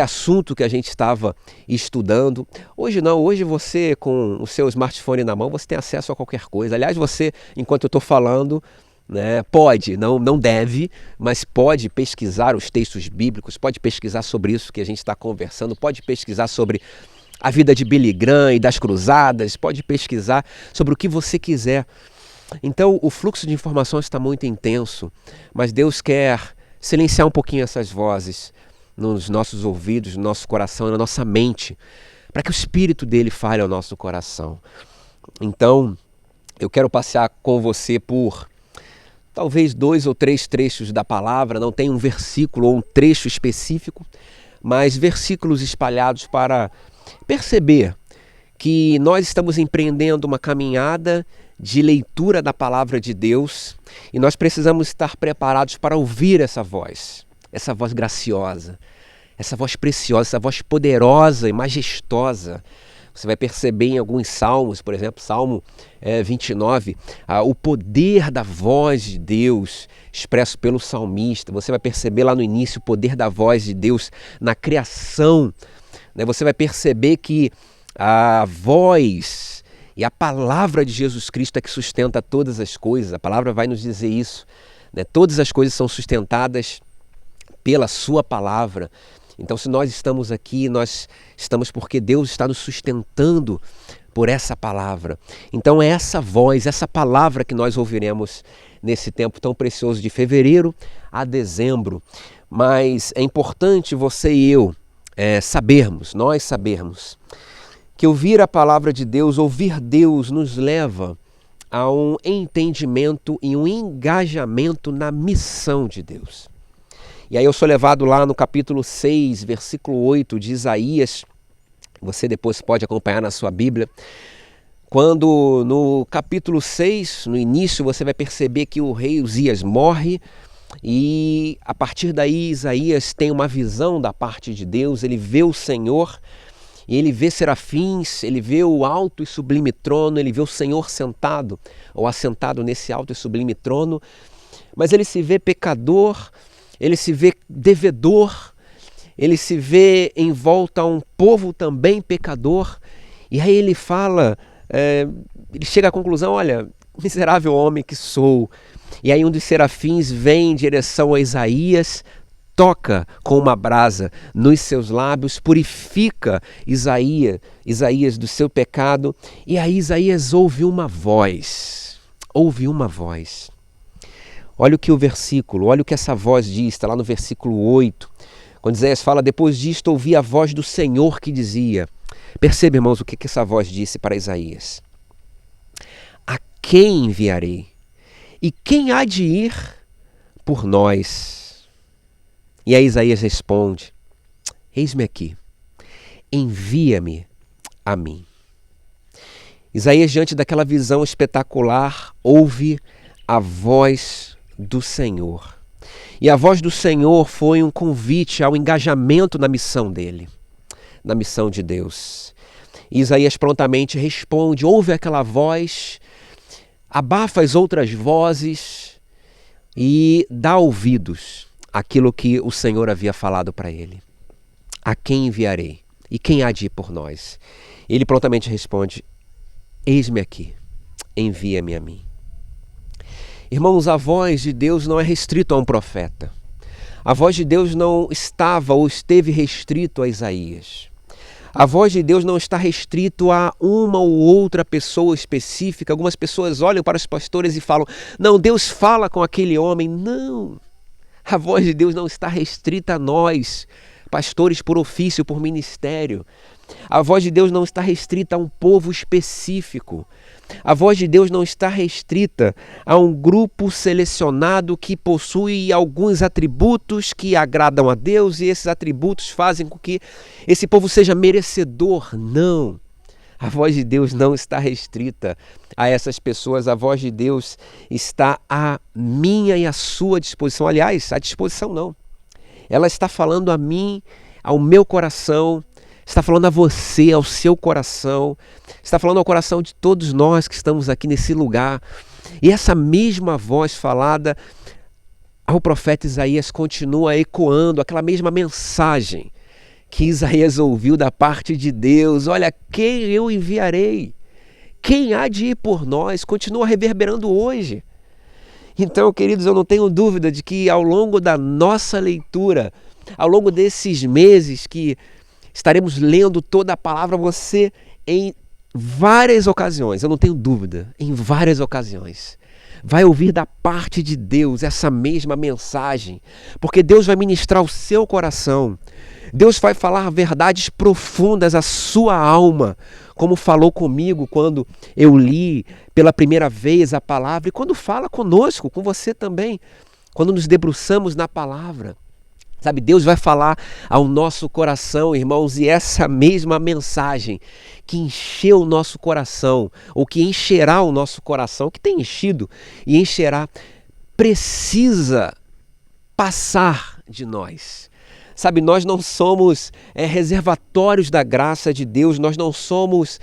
assunto que a gente estava estudando. Hoje não, hoje você com o seu smartphone na mão, você tem acesso a qualquer coisa. Aliás, você, enquanto eu estou falando, né, pode, não deve, mas pode pesquisar os textos bíblicos, pode pesquisar sobre isso que a gente está conversando, pode pesquisar sobre a vida de Billy Graham e das cruzadas, pode pesquisar sobre o que você quiser. Então o fluxo de informações está muito intenso, mas Deus quer silenciar um pouquinho essas vozes nos nossos ouvidos, no nosso coração e na nossa mente, para que o Espírito dele fale ao nosso coração. Então eu quero passear com você por talvez 2 ou 3 trechos da palavra, não tem um versículo ou um trecho específico, mas versículos espalhados para perceber que nós estamos empreendendo uma caminhada de leitura da palavra de Deus e nós precisamos estar preparados para ouvir essa voz graciosa, essa voz preciosa, essa voz poderosa e majestosa. Você vai perceber em alguns salmos, por exemplo, Salmo 29, o poder da voz de Deus expresso pelo salmista. Você vai perceber lá no início o poder da voz de Deus na criação. Você vai perceber que a voz e a palavra de Jesus Cristo é que sustenta todas as coisas. A palavra vai nos dizer isso. Todas as coisas são sustentadas pela sua palavra. Então, se nós estamos aqui, nós estamos porque Deus está nos sustentando por essa palavra. Então, é essa voz, essa palavra que nós ouviremos nesse tempo tão precioso de fevereiro a dezembro. Mas é importante você e eu nós sabermos que ouvir a palavra de Deus, ouvir Deus nos leva a um entendimento e um engajamento na missão de Deus. E aí eu sou levado lá no capítulo 6, versículo 8 de Isaías. Você depois pode acompanhar na sua Bíblia. Quando no capítulo 6, no início, você vai perceber que o rei Uzias morre. E a partir daí Isaías tem uma visão da parte de Deus. Ele vê o Senhor, e ele vê serafins, ele vê o alto e sublime trono, ele vê o Senhor sentado ou assentado nesse alto e sublime trono, mas ele se vê pecador, ele se vê devedor, ele se vê em volta a um povo também pecador, e aí ele fala, ele chega à conclusão, olha, miserável homem que sou. E aí um dos serafins vem em direção a Isaías, toca com uma brasa nos seus lábios, purifica Isaías do seu pecado, e aí Isaías ouve uma voz. Olha o que olha o que essa voz diz, está lá no versículo 8, quando Isaías fala, depois disto ouvi a voz do Senhor que dizia, perceba, irmãos, o que essa voz disse para Isaías. A quem enviarei? E quem há de ir por nós? E aí Isaías responde, eis-me aqui, envia-me a mim. Isaías, diante daquela visão espetacular, ouve a voz do Senhor. E a voz do Senhor foi um convite ao engajamento na missão dele, na missão de Deus. E Isaías prontamente responde, ouve aquela voz, abafa as outras vozes e dá ouvidos àquilo que o Senhor havia falado para ele. A quem enviarei? E quem há de ir por nós? Ele prontamente responde, eis-me aqui, envia-me a mim. Irmãos, a voz de Deus não é restrita a um profeta. A voz de Deus não estava ou esteve restrito a Isaías. A voz de Deus não está restrito a uma ou outra pessoa específica. Algumas pessoas olham para os pastores e falam, não, Deus fala com aquele homem. Não, a voz de Deus não está restrita a nós, pastores por ofício, por ministério. A voz de Deus não está restrita a um povo específico. A voz de Deus não está restrita a um grupo selecionado que possui alguns atributos que agradam a Deus e esses atributos fazem com que esse povo seja merecedor. Não, a voz de Deus não está restrita a essas pessoas. A voz de Deus está à minha e à sua disposição. Aliás, à disposição não. Ela está falando a mim, ao meu coração, está falando a você, ao seu coração, está falando ao coração de todos nós que estamos aqui nesse lugar. E essa mesma voz falada ao profeta Isaías continua ecoando aquela mesma mensagem que Isaías ouviu da parte de Deus. Olha, quem eu enviarei? Quem há de ir por nós? Continua reverberando hoje. Então, queridos, eu não tenho dúvida de que ao longo da nossa leitura, ao longo desses meses que estaremos lendo toda a palavra, você em várias ocasiões, eu não tenho dúvida, em várias ocasiões, vai ouvir da parte de Deus essa mesma mensagem, porque Deus vai ministrar o seu coração, Deus vai falar verdades profundas à sua alma, como falou comigo quando eu li pela primeira vez a palavra, e quando fala conosco, com você também, quando nos debruçamos na palavra. Sabe, Deus vai falar ao nosso coração, irmãos, e essa mesma mensagem que encheu o nosso coração, ou que encherá o nosso coração, que tem enchido e encherá, precisa passar de nós. Sabe, nós não somos reservatórios da graça de Deus, nós não somos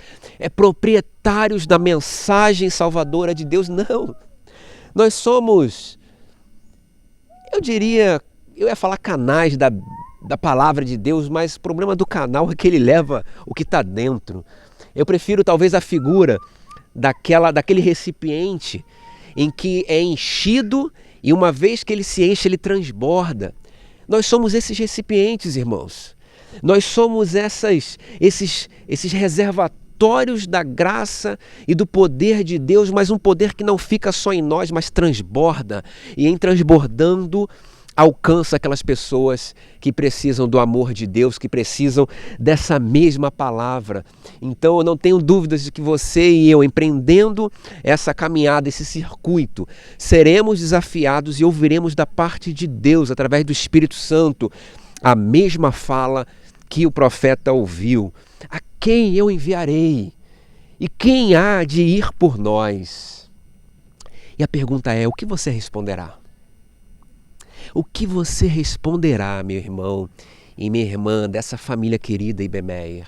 proprietários da mensagem salvadora de Deus, não. Nós somos, eu ia falar canais da palavra de Deus, mas o problema do canal é que ele leva o que está dentro. Eu prefiro talvez a figura daquele recipiente em que é enchido e uma vez que ele se enche, ele transborda. Nós somos esses recipientes, irmãos. Nós somos esses reservatórios da graça e do poder de Deus, mas um poder que não fica só em nós, mas transborda. E em transbordando, alcança aquelas pessoas que precisam do amor de Deus, que precisam dessa mesma palavra. Então eu não tenho dúvidas de que você e eu, empreendendo essa caminhada, esse circuito, seremos desafiados e ouviremos da parte de Deus, através do Espírito Santo, a mesma fala que o profeta ouviu. A quem eu enviarei? E quem há de ir por nós? E a pergunta é, o que você responderá? O que você responderá, meu irmão e minha irmã, dessa família querida Ibemeyer?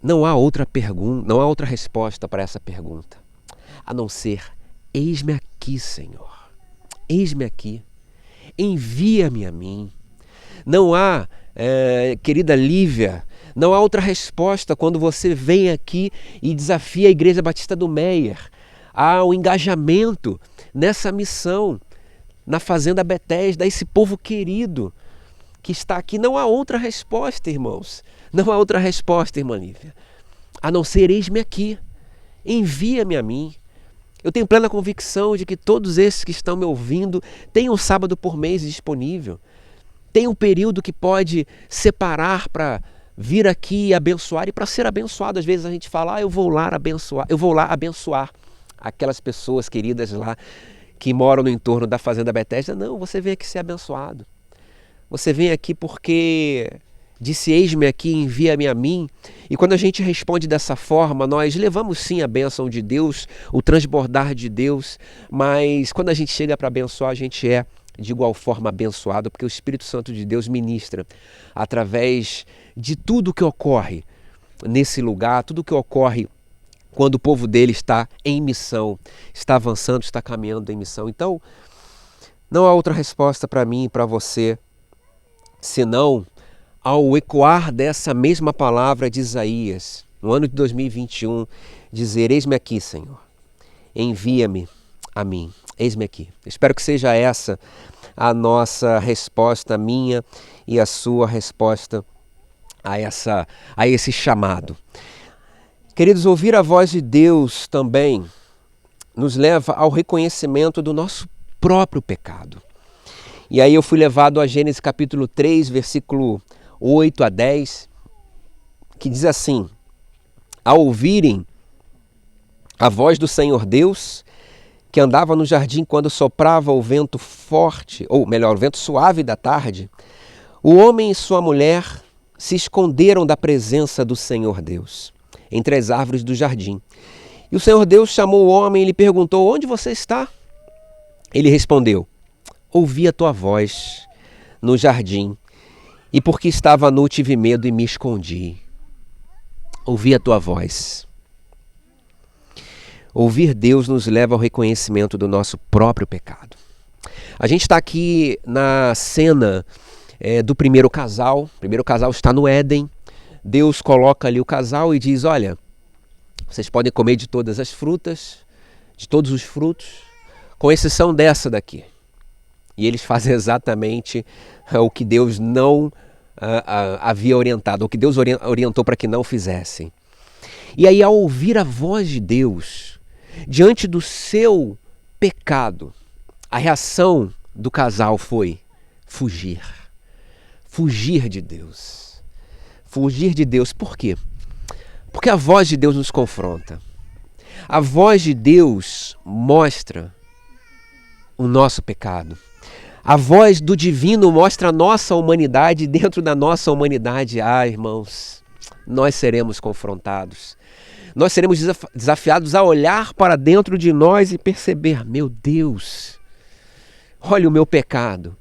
Não há outra pergunta, não há outra resposta para essa pergunta, a não ser, eis-me aqui, Senhor. Eis-me aqui. Envia-me a mim. Não há, querida Lívia, não há outra resposta quando você vem aqui e desafia a Igreja Batista do Meier. Há um engajamento nessa missão, na Fazenda Betesda, esse povo querido que está aqui. Não há outra resposta, irmãos. Não há outra resposta, irmã Lívia, a não ser eis-me aqui. Envia-me a mim. Eu tenho plena convicção de que todos esses que estão me ouvindo têm um sábado por mês disponível. Tem um período que pode separar para vir aqui e abençoar e para ser abençoado. Às vezes a gente fala, eu vou lá abençoar aquelas pessoas queridas lá que moram no entorno da Fazenda Betesda. Não, você vem aqui ser abençoado. Você vem aqui porque disse, eis-me aqui, envia-me a mim. E quando a gente responde dessa forma, nós levamos sim a bênção de Deus, o transbordar de Deus, mas quando a gente chega para abençoar, a gente é de igual forma abençoado, porque o Espírito Santo de Deus ministra através de tudo que ocorre nesse lugar, tudo que ocorre quando o povo dele está em missão, está avançando, está caminhando em missão. Então, não há outra resposta para mim e para você, senão ao ecoar dessa mesma palavra de Isaías, no ano de 2021, dizer, eis-me aqui, Senhor, envia-me a mim, eis-me aqui. Espero que seja essa a nossa resposta, a minha e a sua resposta a esse chamado. Queridos, ouvir a voz de Deus também nos leva ao reconhecimento do nosso próprio pecado. E aí eu fui levado a Gênesis capítulo 3, versículo 8 a 10, que diz assim, ao ouvirem a voz do Senhor Deus, que andava no jardim quando soprava o vento forte, ou melhor, o vento suave da tarde, o homem e sua mulher se esconderam da presença do Senhor Deus, entre as árvores do jardim. E o Senhor Deus chamou o homem e lhe perguntou, onde você está? Ele respondeu, ouvi a tua voz no jardim, e porque estava nu tive medo e me escondi. Ouvi a tua voz. Ouvir Deus nos leva ao reconhecimento do nosso próprio pecado. A gente está aqui na cena do primeiro casal. O primeiro casal está no Éden. Deus coloca ali o casal e diz, olha, vocês podem comer de todas as frutas, de todos os frutos, com exceção dessa daqui. E eles fazem exatamente o que Deus não havia orientado, o que Deus orientou para que não fizessem. E aí, ao ouvir a voz de Deus, diante do seu pecado, a reação do casal foi fugir. Fugir de Deus. Fugir de Deus. Por quê? Porque a voz de Deus nos confronta. A voz de Deus mostra o nosso pecado. A voz do divino mostra a nossa humanidade, dentro da nossa humanidade, irmãos, nós seremos confrontados. Nós seremos desafiados a olhar para dentro de nós e perceber, meu Deus, olha o meu pecado.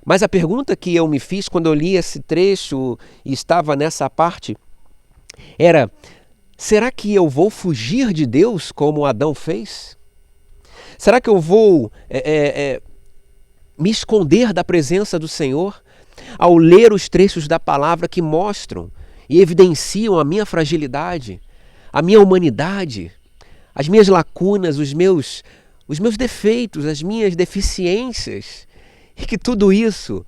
Mas a pergunta que eu me fiz quando eu li esse trecho e estava nessa parte era, será que eu vou fugir de Deus como Adão fez? Será que eu vou me esconder da presença do Senhor ao ler os trechos da palavra que mostram e evidenciam a minha fragilidade, a minha humanidade, as minhas lacunas, os meus defeitos, as minhas deficiências, e que tudo isso,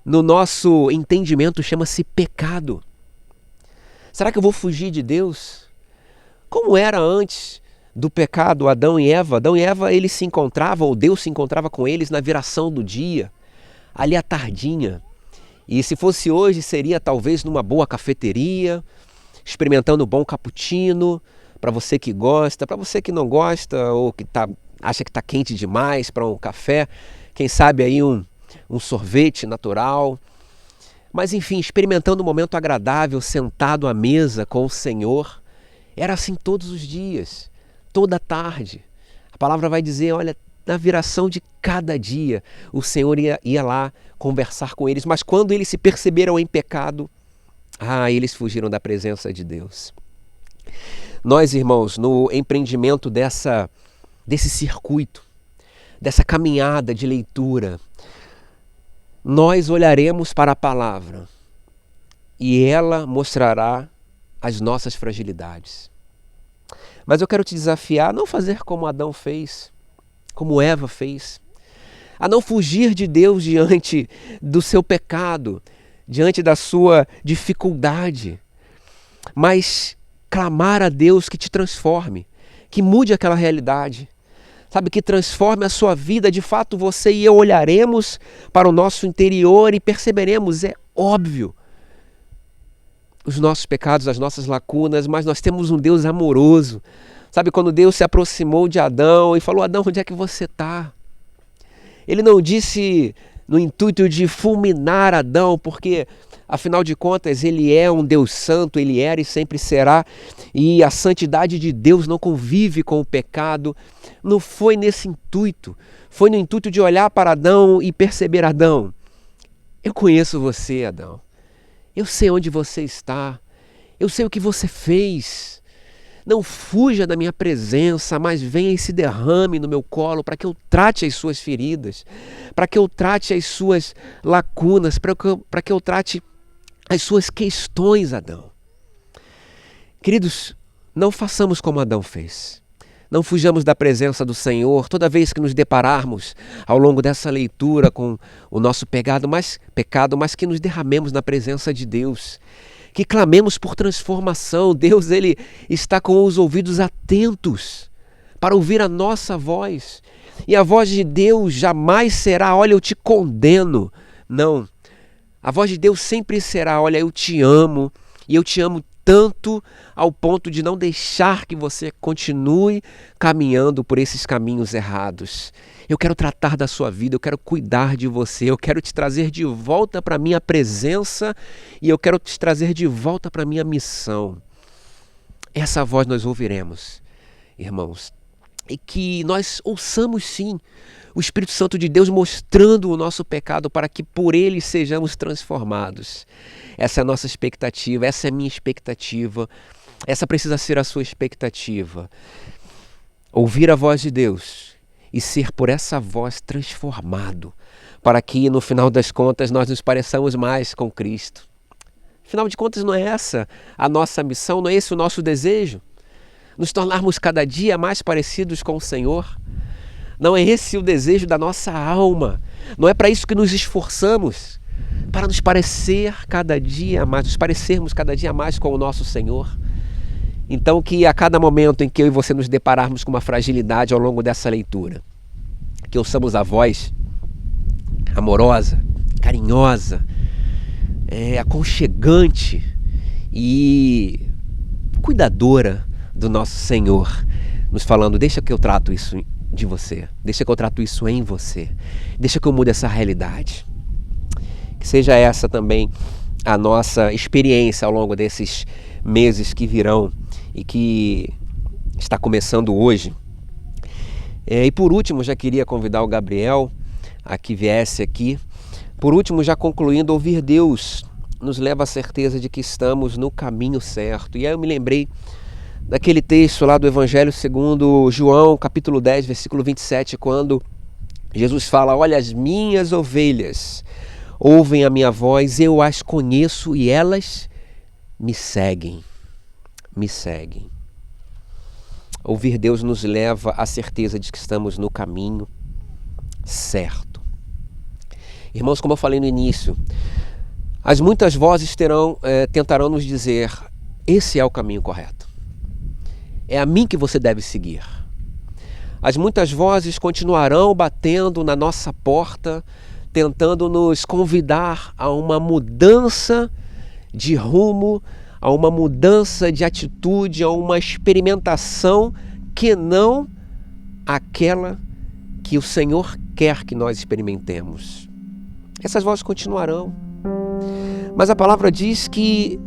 no nosso entendimento, chama-se pecado. Será que eu vou fugir de Deus? Como era antes do pecado, Adão e Eva. Adão e Eva, eles se encontravam, ou Deus se encontrava com eles na viração do dia, ali à tardinha. E se fosse hoje, seria talvez numa boa cafeteria, experimentando um bom cappuccino, para você que gosta, para você que não gosta, ou que acha que está quente demais para um café, quem sabe aí um sorvete natural. Mas enfim, experimentando um momento agradável, sentado à mesa com o Senhor. Era assim todos os dias, toda tarde. A palavra vai dizer, olha, na viração de cada dia, o Senhor ia lá conversar com eles. Mas quando eles se perceberam em pecado, eles fugiram da presença de Deus. Nós, irmãos, no empreendimento desse circuito, dessa caminhada de leitura, nós olharemos para a palavra e ela mostrará as nossas fragilidades. Mas eu quero te desafiar a não fazer como Adão fez, como Eva fez, a não fugir de Deus diante do seu pecado, diante da sua dificuldade, mas clamar a Deus que te transforme, que mude aquela realidade, sabe, que transforme a sua vida. De fato, você e eu olharemos para o nosso interior e perceberemos, é óbvio, os nossos pecados, as nossas lacunas, mas nós temos um Deus amoroso. Sabe, quando Deus se aproximou de Adão e falou, Adão, onde é que você está? Ele não disse no intuito de fulminar Adão, porque afinal de contas ele é um Deus santo, ele era e sempre será, e a santidade de Deus não convive com o pecado. Não foi nesse intuito, foi no intuito de olhar para Adão e perceber, Adão, eu conheço você, Adão, eu sei onde você está, eu sei o que você fez. Não fuja da minha presença, mas venha e se derrame no meu colo para que eu trate as suas feridas, para que eu trate as suas lacunas, para que eu trate as suas questões, Adão. Queridos, não façamos como Adão fez. Não fujamos da presença do Senhor toda vez que nos depararmos ao longo dessa leitura com o nosso pecado, mas que nos derramemos na presença de Deus. Que clamemos por transformação. Deus, Ele está com os ouvidos atentos para ouvir a nossa voz. E a voz de Deus jamais será, olha, eu te condeno. Não. A voz de Deus sempre será, olha, eu te amo. E eu te amo tanto ao ponto de não deixar que você continue caminhando por esses caminhos errados. Eu quero tratar da sua vida, eu quero cuidar de você, eu quero te trazer de volta para a minha presença e eu quero te trazer de volta para a minha missão. Essa voz nós ouviremos, irmãos, e que nós ouçamos sim o Espírito Santo de Deus mostrando o nosso pecado para que por ele sejamos transformados. Essa é a nossa expectativa, essa é a minha expectativa, essa precisa ser a sua expectativa. Ouvir a voz de Deus e ser por essa voz transformado, para que no final das contas nós nos pareçamos mais com Cristo. Afinal de contas, não é essa a nossa missão, não é esse o nosso desejo? Nos tornarmos cada dia mais parecidos com o Senhor? Não é esse o desejo da nossa alma? Não é para isso que nos esforçamos? Para nos parecer cada dia mais, nos parecermos cada dia mais com o nosso Senhor? Então que a cada momento em que eu e você nos depararmos com uma fragilidade ao longo dessa leitura, que ouçamos a voz amorosa, carinhosa, aconchegante e cuidadora do nosso Senhor, nos falando, deixa que eu trato isso de você, deixa que eu trato isso em você, deixa que eu mude essa realidade. Que seja essa também a nossa experiência ao longo desses meses que virão e que está começando hoje. E por último, já queria convidar o Gabriel a que viesse aqui. Por último, já concluindo, ouvir Deus nos leva à certeza de que estamos no caminho certo. E aí eu me lembrei daquele texto lá do Evangelho segundo João, capítulo 10, versículo 27, quando Jesus fala, olha, as minhas ovelhas ouvem a minha voz, eu as conheço e elas me seguem. Me seguem. Ouvir Deus nos leva à certeza de que estamos no caminho certo. Irmãos, como eu falei no início, as muitas vozes tentarão nos dizer, esse é o caminho correto. é a mim que você deve seguir. As muitas vozes continuarão batendo na nossa porta, tentando nos convidar a uma mudança de rumo, a uma mudança de atitude, a uma experimentação que não aquela que o Senhor quer que nós experimentemos. Essas vozes continuarão. Mas a palavra diz que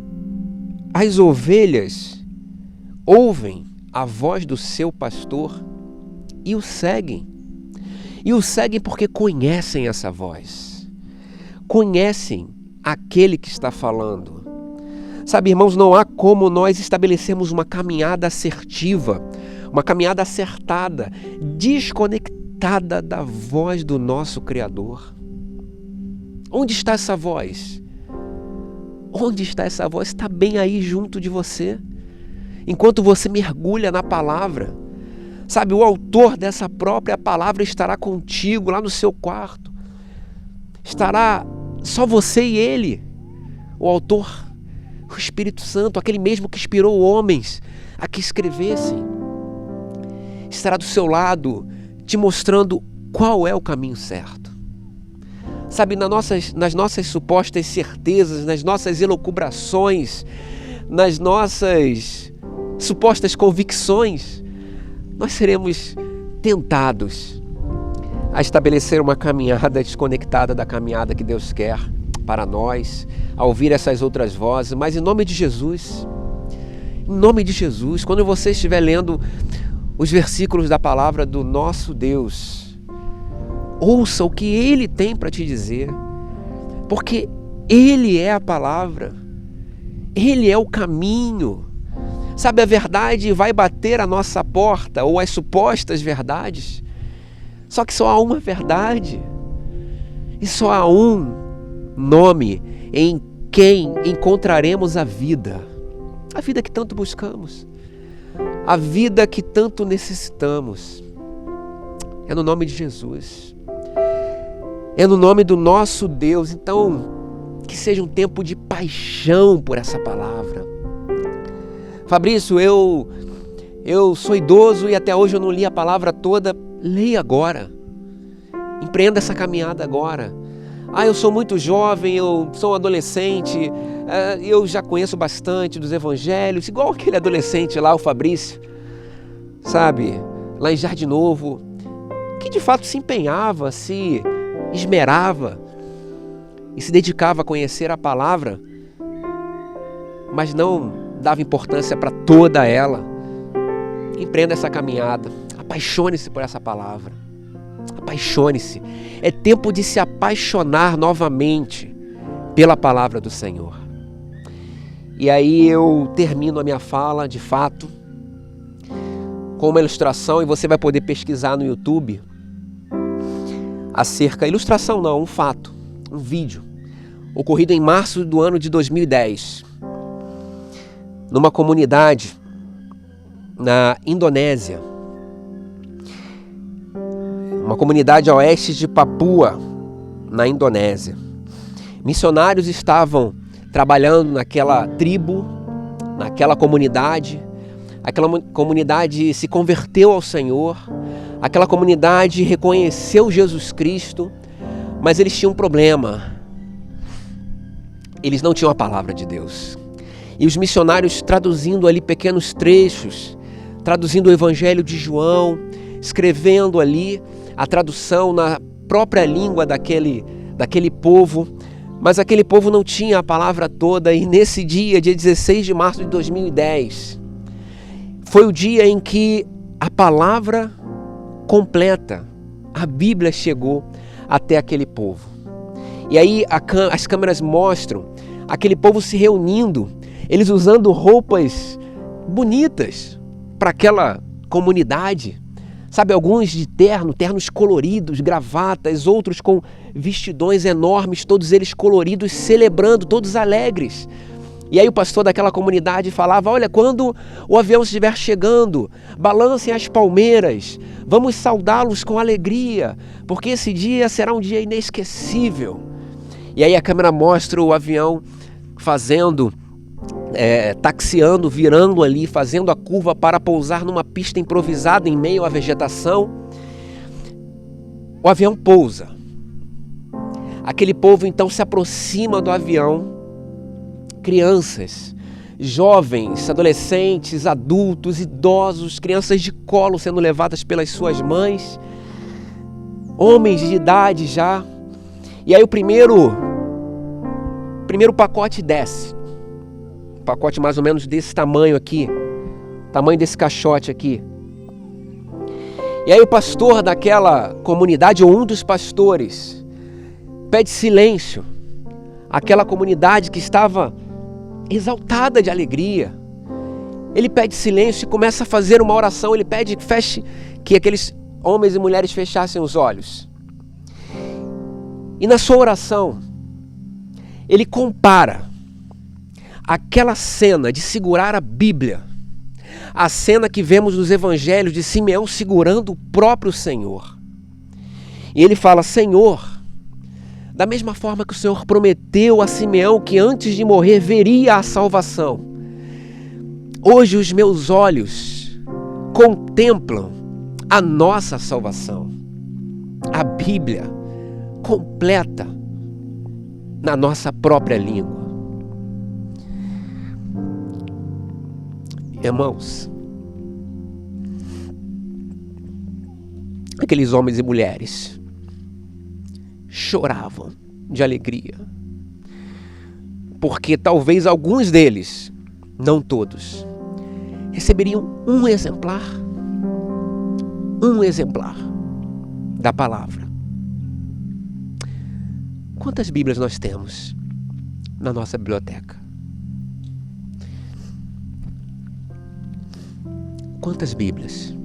as ovelhas ouvem a voz do seu pastor e o seguem. E o seguem porque conhecem essa voz. Conhecem aquele que está falando. Sabe, irmãos, não há como nós estabelecermos uma caminhada assertiva, uma caminhada acertada, desconectada da voz do nosso Criador. Onde está essa voz? Onde está essa voz? Está bem aí junto de você. Enquanto você mergulha na palavra, sabe, o autor dessa própria palavra estará contigo lá no seu quarto. Estará só você e ele. O autor, o Espírito Santo, aquele mesmo que inspirou homens a que escrevessem, estará do seu lado, te mostrando qual é o caminho certo. Sabe, nas nossas supostas certezas, nas nossas elucubrações, nas nossas supostas convicções, nós seremos tentados a estabelecer uma caminhada desconectada da caminhada que Deus quer para nós, a ouvir essas outras vozes, mas em nome de Jesus, quando você estiver lendo os versículos da palavra do nosso Deus, ouça o que Ele tem para te dizer, porque Ele é a palavra, Ele é o caminho. Sabe, a verdade vai bater a nossa porta, ou as supostas verdades, só que só há uma verdade, e só há um nome em quem encontraremos a vida que tanto buscamos, a vida que tanto necessitamos. É no nome de Jesus, é no nome do nosso Deus. Então, que seja um tempo de paixão por essa palavra. Fabrício, eu sou idoso e até hoje eu não li a palavra toda. Leia agora, empreenda essa caminhada agora. Eu sou muito jovem, eu sou um adolescente, eu já conheço bastante dos evangelhos, igual aquele adolescente lá, o Fabrício, sabe, lá em Jardim Novo, que de fato se empenhava, se esmerava e se dedicava a conhecer a palavra, mas não dava importância para toda ela. Empreenda essa caminhada, apaixone-se por essa palavra, apaixone-se. É tempo de se apaixonar novamente pela palavra do Senhor. E aí eu termino a minha fala, de fato, com uma ilustração, e você vai poder pesquisar no YouTube acerca, ilustração não, um fato, um vídeo, ocorrido em março do ano de 2010, numa comunidade na Indonésia, uma comunidade a oeste de Papua, na Indonésia. Missionários estavam trabalhando naquela tribo, naquela comunidade. Aquela comunidade se converteu ao Senhor, aquela comunidade reconheceu Jesus Cristo, mas eles tinham um problema. Eles não tinham a palavra de Deus. E os missionários traduzindo ali pequenos trechos, traduzindo o Evangelho de João, escrevendo ali a tradução na própria língua daquele povo, mas aquele povo não tinha a palavra toda. E nesse dia 16 de março de 2010, foi o dia em que a palavra completa, a Bíblia, chegou até aquele povo. E aí as câmeras mostram aquele povo se reunindo, eles usando roupas bonitas para aquela comunidade. Sabe, alguns de ternos coloridos, gravatas, outros com vestidões enormes, todos eles coloridos, celebrando, todos alegres. E aí o pastor daquela comunidade falava: olha, quando o avião estiver chegando, balancem as palmeiras, vamos saudá-los com alegria, porque esse dia será um dia inesquecível. E aí a câmera mostra o avião fazendo taxiando, virando ali, fazendo a curva para pousar numa pista improvisada em meio à vegetação. O avião pousa. Aquele povo então se aproxima do avião. Crianças, jovens, adolescentes, adultos, idosos, crianças de colo sendo levadas pelas suas mães, homens de idade já. E aí o primeiro pacote desce. Um pacote mais ou menos desse tamanho aqui. Tamanho desse caixote aqui. E aí o pastor daquela comunidade, ou um dos pastores, pede silêncio. Aquela comunidade que estava exaltada de alegria. Ele pede silêncio e começa a fazer uma oração. Ele pede que aqueles homens e mulheres fechassem os olhos. E na sua oração, ele compara aquela cena de segurar a Bíblia, a cena que vemos nos evangelhos de Simeão segurando o próprio Senhor. E ele fala: Senhor, da mesma forma que o Senhor prometeu a Simeão que antes de morrer veria a salvação, hoje os meus olhos contemplam a nossa salvação, a Bíblia completa na nossa própria língua. Irmãos, aqueles homens e mulheres choravam de alegria, porque talvez alguns deles, não todos, receberiam um exemplar da palavra. Quantas Bíblias nós temos na nossa biblioteca? Quantas Bíblias?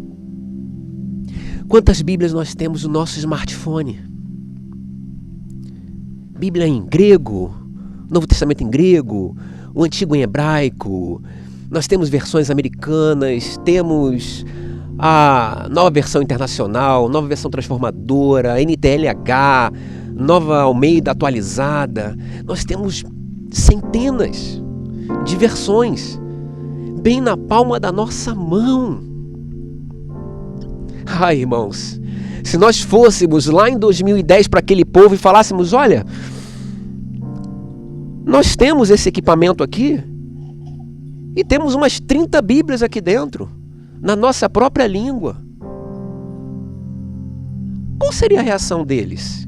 Quantas Bíblias nós temos no nosso smartphone? Bíblia em grego, Novo Testamento em grego, o Antigo em hebraico. Nós temos versões americanas, temos a nova versão internacional, nova versão transformadora, NTLH, nova Almeida atualizada. Nós temos centenas de versões bem na palma da nossa mão. Ai, irmãos, se nós fôssemos lá em 2010 para aquele povo e falássemos: olha, nós temos esse equipamento aqui e temos umas 30 Bíblias aqui dentro, na nossa própria língua, qual seria a reação deles?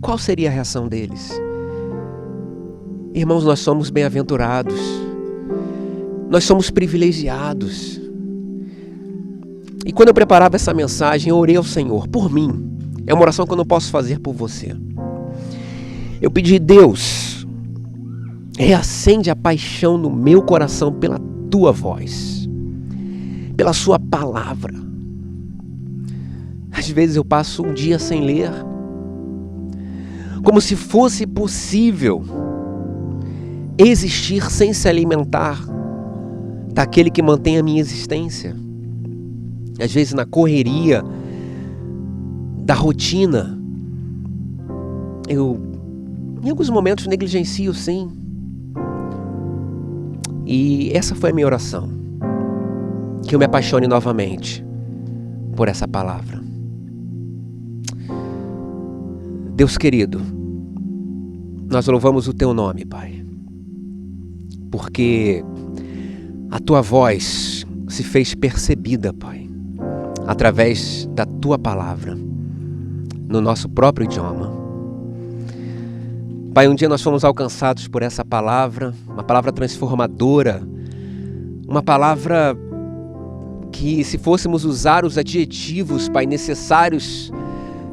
Qual seria a reação deles? Irmãos, nós somos bem-aventurados, nós somos privilegiados. E quando eu preparava essa mensagem, eu orei ao Senhor por mim. É uma oração que eu não posso fazer por você. Eu pedi: Deus, reacende a paixão no meu coração pela tua voz, pela sua palavra. Às vezes eu passo um dia sem ler, como se fosse possível existir sem se alimentar daquele que mantém a minha existência. Às vezes na correria da rotina, eu em alguns momentos negligencio, sim. E essa foi a minha oração, que eu me apaixone novamente por essa palavra. Deus querido, nós louvamos o teu nome, Pai, porque a tua voz se fez percebida, Pai, através da tua palavra, no nosso próprio idioma. Pai, um dia nós fomos alcançados por essa palavra, uma palavra transformadora, uma palavra que, se fôssemos usar os adjetivos, Pai, necessários,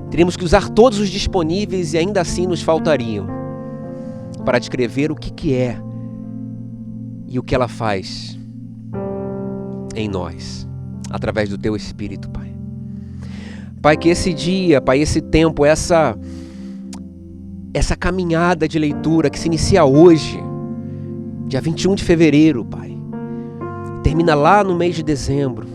teríamos que usar todos os disponíveis e ainda assim nos faltariam para descrever o que é e o que ela faz em nós, através do teu Espírito, Pai. Pai, que esse dia, Pai, esse tempo, essa caminhada de leitura que se inicia hoje, dia 21 de fevereiro, Pai, termina lá no mês de dezembro,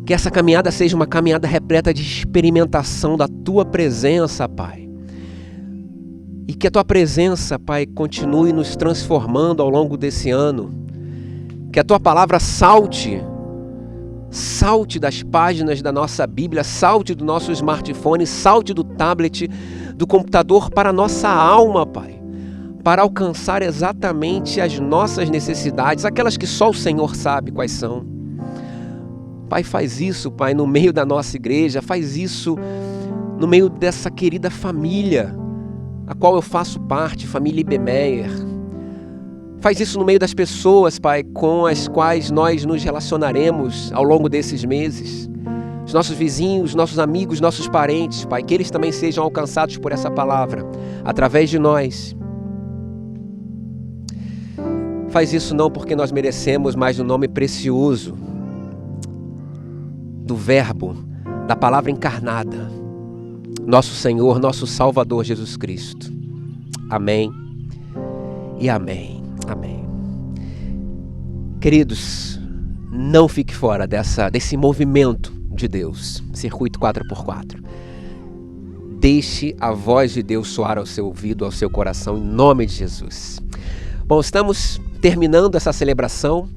que essa caminhada seja uma caminhada repleta de experimentação da tua presença, Pai, E que a Tua presença, Pai, continue nos transformando ao longo desse ano. Que a Tua palavra salte das páginas da nossa Bíblia, salte do nosso smartphone, salte do tablet, do computador para a nossa alma, Pai. Para alcançar exatamente as nossas necessidades, aquelas que só o Senhor sabe quais são. Pai, faz isso, Pai, no meio da nossa igreja, faz isso no meio dessa querida família, a qual eu faço parte, família Ibemeyer. Faz isso no meio das pessoas, Pai, com as quais nós nos relacionaremos ao longo desses meses. Os nossos vizinhos, nossos amigos, nossos parentes, Pai, que eles também sejam alcançados por essa palavra, através de nós. Faz isso não porque nós merecemos, mas no nome precioso do Verbo, da palavra encarnada, nosso Senhor, nosso Salvador Jesus Cristo. Amém e amém. Amém. Queridos, não fique fora desse movimento de Deus, Circuito 4x4. Deixe a voz de Deus soar ao seu ouvido, ao seu coração, em nome de Jesus. Bom, estamos terminando essa celebração,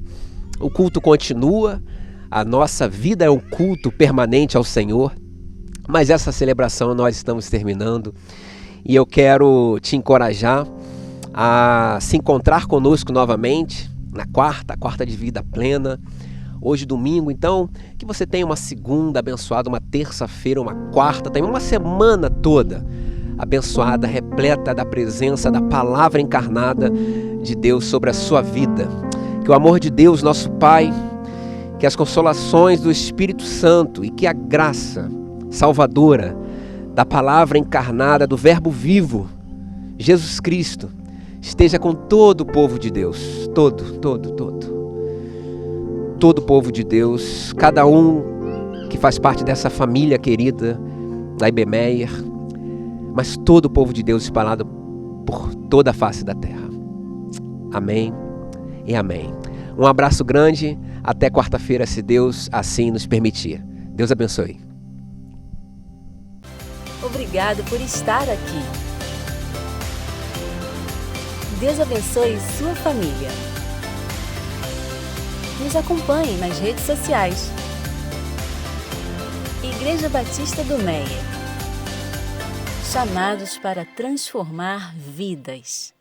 o culto continua, a nossa vida é um culto permanente ao Senhor, mas essa celebração nós estamos terminando e eu quero te encorajar a se encontrar conosco novamente na quarta de vida plena, hoje domingo. Então, que você tenha uma segunda abençoada, uma terça-feira, uma quarta, também uma semana toda abençoada, repleta da presença da palavra encarnada de Deus sobre a sua vida. Que o amor de Deus, nosso Pai, que as consolações do Espírito Santo e que a graça salvadora da palavra encarnada, do Verbo vivo, Jesus Cristo, esteja com todo o povo de Deus, todo o povo de Deus, cada um que faz parte dessa família querida da Ibemeyer, mas todo o povo de Deus espalhado por toda a face da terra. Amém e amém. Um abraço grande, até quarta-feira, se Deus assim nos permitir. Deus abençoe. Obrigado por estar aqui. Deus abençoe sua família. Nos acompanhe nas redes sociais. Igreja Batista do Meyer. Chamados para transformar vidas.